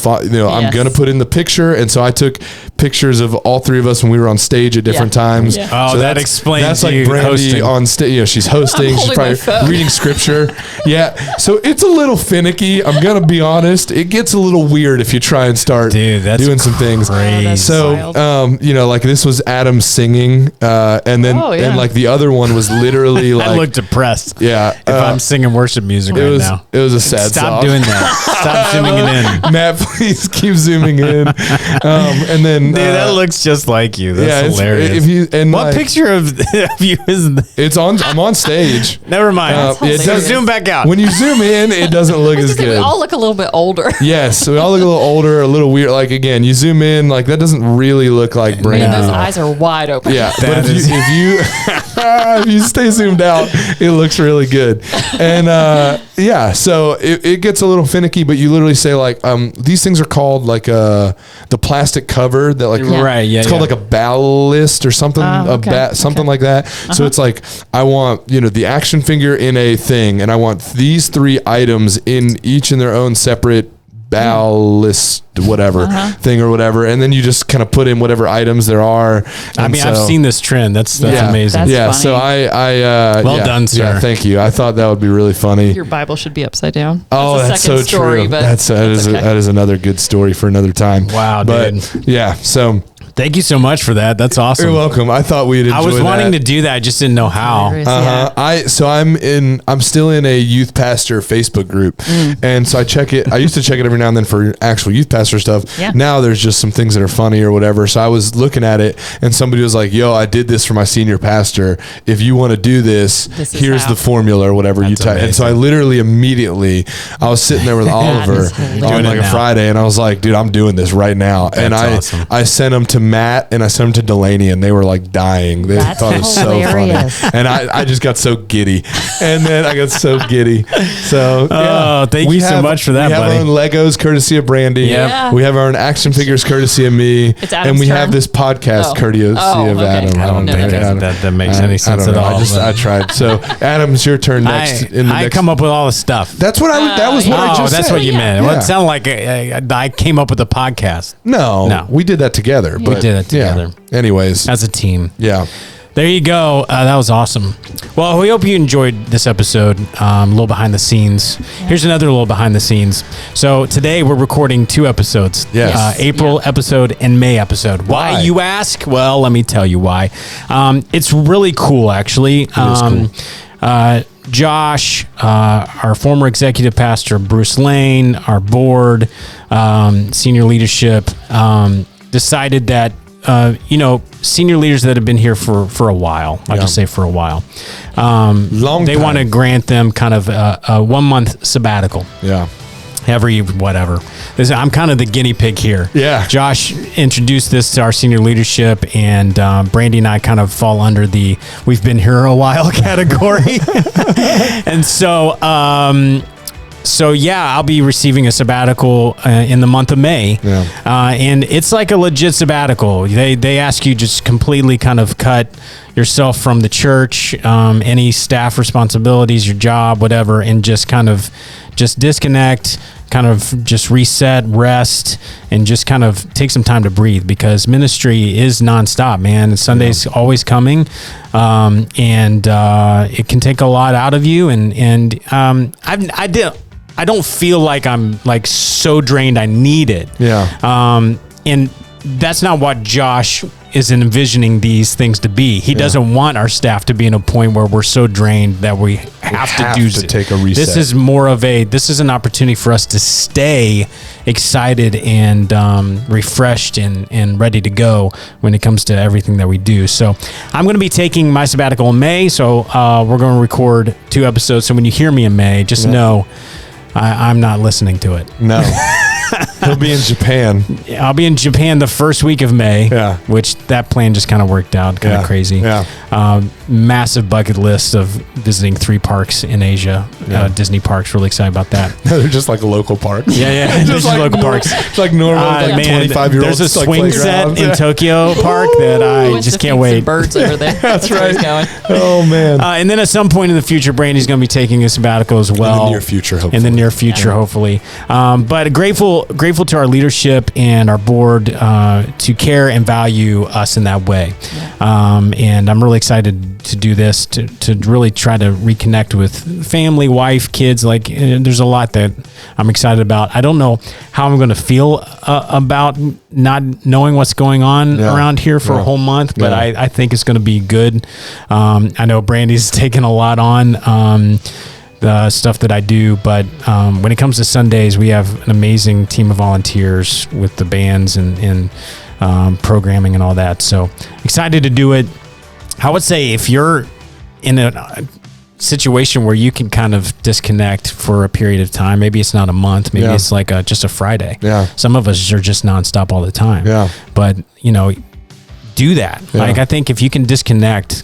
I'm going to put in the picture. And so I took pictures of all three of us when we were on stage at different times. Yeah. Oh, so that explains that's like Brandy hosting. on stage. She's hosting. She's probably reading scripture. Yeah. So it's a little finicky. I'm going to be honest. It gets a little weird if you try and start doing some things. So, like this was Adam singing, and then and like the other one was literally like I look depressed. Yeah, if I'm singing worship music now, it was a sad Stop song. doing that. Stop zooming it in. Matt, please keep zooming in. And then dude, that looks just like you. That's hilarious. What picture of you is that? It's on. I'm on stage. Never mind. It does zoom back out. When you zoom in, it doesn't look as good. We all look a little bit older. Yes, we all look a little older, a little weird. Like again, you zoom in, like that doesn't really look like Brandy. Those eyes are wide open. Yeah, but if you stay zoomed out, it looks really good. And so it gets a little finicky, but you literally say like these things are called like the plastic cover that like it's called like a ballast or something something like that. So it's like I want the action figure in a thing, and I want these three items in each in their own separate ballast whatever thing or whatever, and then you just kind of put in whatever items there are. I mean, I've seen this trend. That's amazing. That's funny. So I well done, sir. Yeah, thank you. I thought that would be really funny. Your Bible should be upside down. That's so true. That is another good story for another time. Wow, dude. Yeah, so thank you so much for that. That's awesome. You're welcome. I thought we'd enjoy that. I was wanting to do that. I just didn't know how. I'm still in a youth pastor Facebook group, and so I check it. I used to check it every now and then for actual youth pastor stuff. Yeah. Now there's just some things that are funny or whatever. So I was looking at it, and somebody was like, "Yo, I did this for my senior pastor. If you want to do this here's the formula or whatever you type." And so I literally immediately, I was sitting there with Oliver on like a Friday, and I was like, "Dude, I'm doing this right now." And I sent him to Matt and I sent them to Delaney, and they were like dying. They That's thought it was hilarious. so funny. And I just got so giddy. And then I got so giddy. So, thank you so much for that, we have buddy. our own Legos courtesy of Brandy. Yep. Yeah. We have our own action figures courtesy of me. It's Adam's and we turn. have this podcast courtesy of okay. Adam. I don't think that makes any sense at all. I tried. So, Adam, it's your turn next. I come up with all the stuff. That's what that was what I just that's said. what you meant. Yeah. Well, it sounded like I came up with a podcast No, we did that together. We did it together. Yeah. Anyways, as a team. yeah. There you go. That was awesome. Well, we hope you enjoyed this episode. A little behind the scenes. Here's another little behind the scenes. So today we're recording 2 episodes. Yes. April episode and May episode. Why, you ask? Well, let me tell you why. It's really cool, actually. It is cool. Josh, our former executive pastor, Bruce Lane, our board, senior leadership, decided that senior leaders that have been here for a while, I'll just say for a while, they want to grant them kind of a 1 month sabbatical. Yeah. Every whatever. I'm kind of the guinea pig here. Yeah. Josh introduced this to our senior leadership, and Brandy and I kind of fall under the we've been here a while category. And so, I'll be receiving a sabbatical in the month of May. Yeah. And it's like a legit sabbatical. They ask you just completely kind of cut yourself from the church, any staff responsibilities, your job, whatever, and just kind of just disconnect, kind of just reset, rest, and just kind of take some time to breathe, because ministry is nonstop, man. Sunday's always coming, and it can take a lot out of you. And I don't feel like I'm like so drained I need it. Yeah. And that's not what Josh is envisioning these things to be. He doesn't want our staff to be in a point where we're so drained that we have to take a reset. This is an opportunity for us to stay excited and refreshed and ready to go when it comes to everything that we do. So I'm going to be taking my sabbatical in May. So we're going to record 2 episodes. So when you hear me in May, just know I'm not listening to it. No. He'll be in Japan. I'll be in Japan the first week of May, which that plan just kind of worked out, kind of crazy. Yeah. Massive bucket list of visiting 3 parks in Asia. Disney parks, really excited about that. They're just like local parks. Yeah. Just like local parks. It's like normal, like 25-year-olds. There's a swing set in Tokyo Park that I just can't wait. Some birds over there. That's where right. he's going. Oh, man. And then at some point in the future, Brandy's going to be taking a sabbatical as well. In the near future, hopefully. In the near future, hopefully. But grateful to our leadership and our board to care and value us in that way. And I'm really excited to do this, to really try to reconnect with family, wife, kids. Like, there's a lot that I'm excited about. I don't know how I'm going to feel about not knowing what's going on around here for a whole month, but I think it's going to be good. I know Brandy's taken a lot on the stuff that I do, but when it comes to Sundays, we have an amazing team of volunteers with the bands and programming and all that. So excited to do it. I would say if you're in a situation where you can kind of disconnect for a period of time, maybe it's not a month, maybe it's like just a Friday. Yeah. Some of us are just nonstop all the time. Yeah. But do that. Yeah. Like, I think if you can disconnect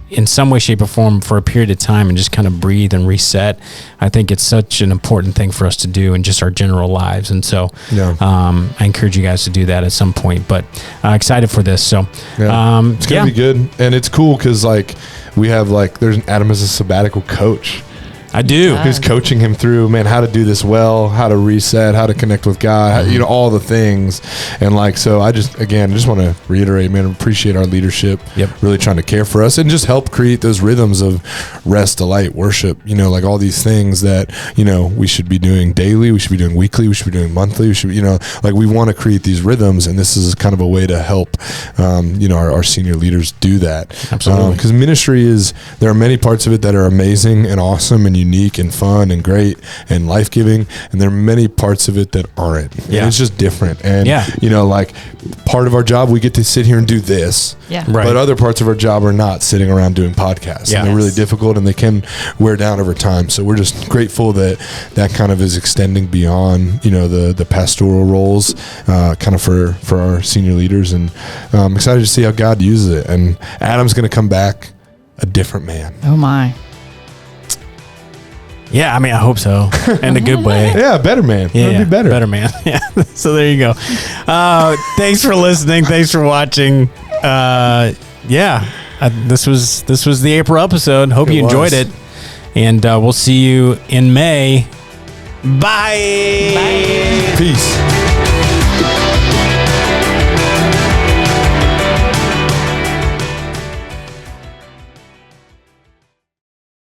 in some way, shape, or form for a period of time and just kind of breathe and reset, I think it's such an important thing for us to do in just our general lives. And so I encourage you guys to do that at some point, but excited for this. So it's going to be good. And it's cool because we have there's an Adam as a sabbatical coach. I do. Who's coaching him through, how to do this well, how to reset, how to connect with God, all the things. And so I just want to reiterate, appreciate our leadership, really trying to care for us and just help create those rhythms of rest, delight, worship, all these things that, we should be doing daily, we should be doing weekly, we should be doing monthly, we should be, we want to create these rhythms, and this is kind of a way to help, our senior leaders do that. Absolutely. Because ministry there are many parts of it that are amazing and awesome, and unique and fun and great and life-giving, and there are many parts of it that aren't. Yeah. And it's just different. And Yeah. you know, like part of our job, we get to sit here and do this. Yeah. Right. But other parts of our job are not sitting around doing podcasts. Yeah. And they're really Yes. difficult, and they can wear down over time. So we're just grateful that kind of is extending beyond, you know, the pastoral roles, kind of for our senior leaders. And I'm excited to see how God uses it. And Adam's going to come back a different man. Oh my. Yeah, I mean, I hope so, in a good way. Yeah, better man. Yeah, It'll be better. Better man. Yeah. So there you go. Thanks for listening. Thanks for watching. This was the April episode. Hope you enjoyed it. And we'll see you in May. Bye. Peace.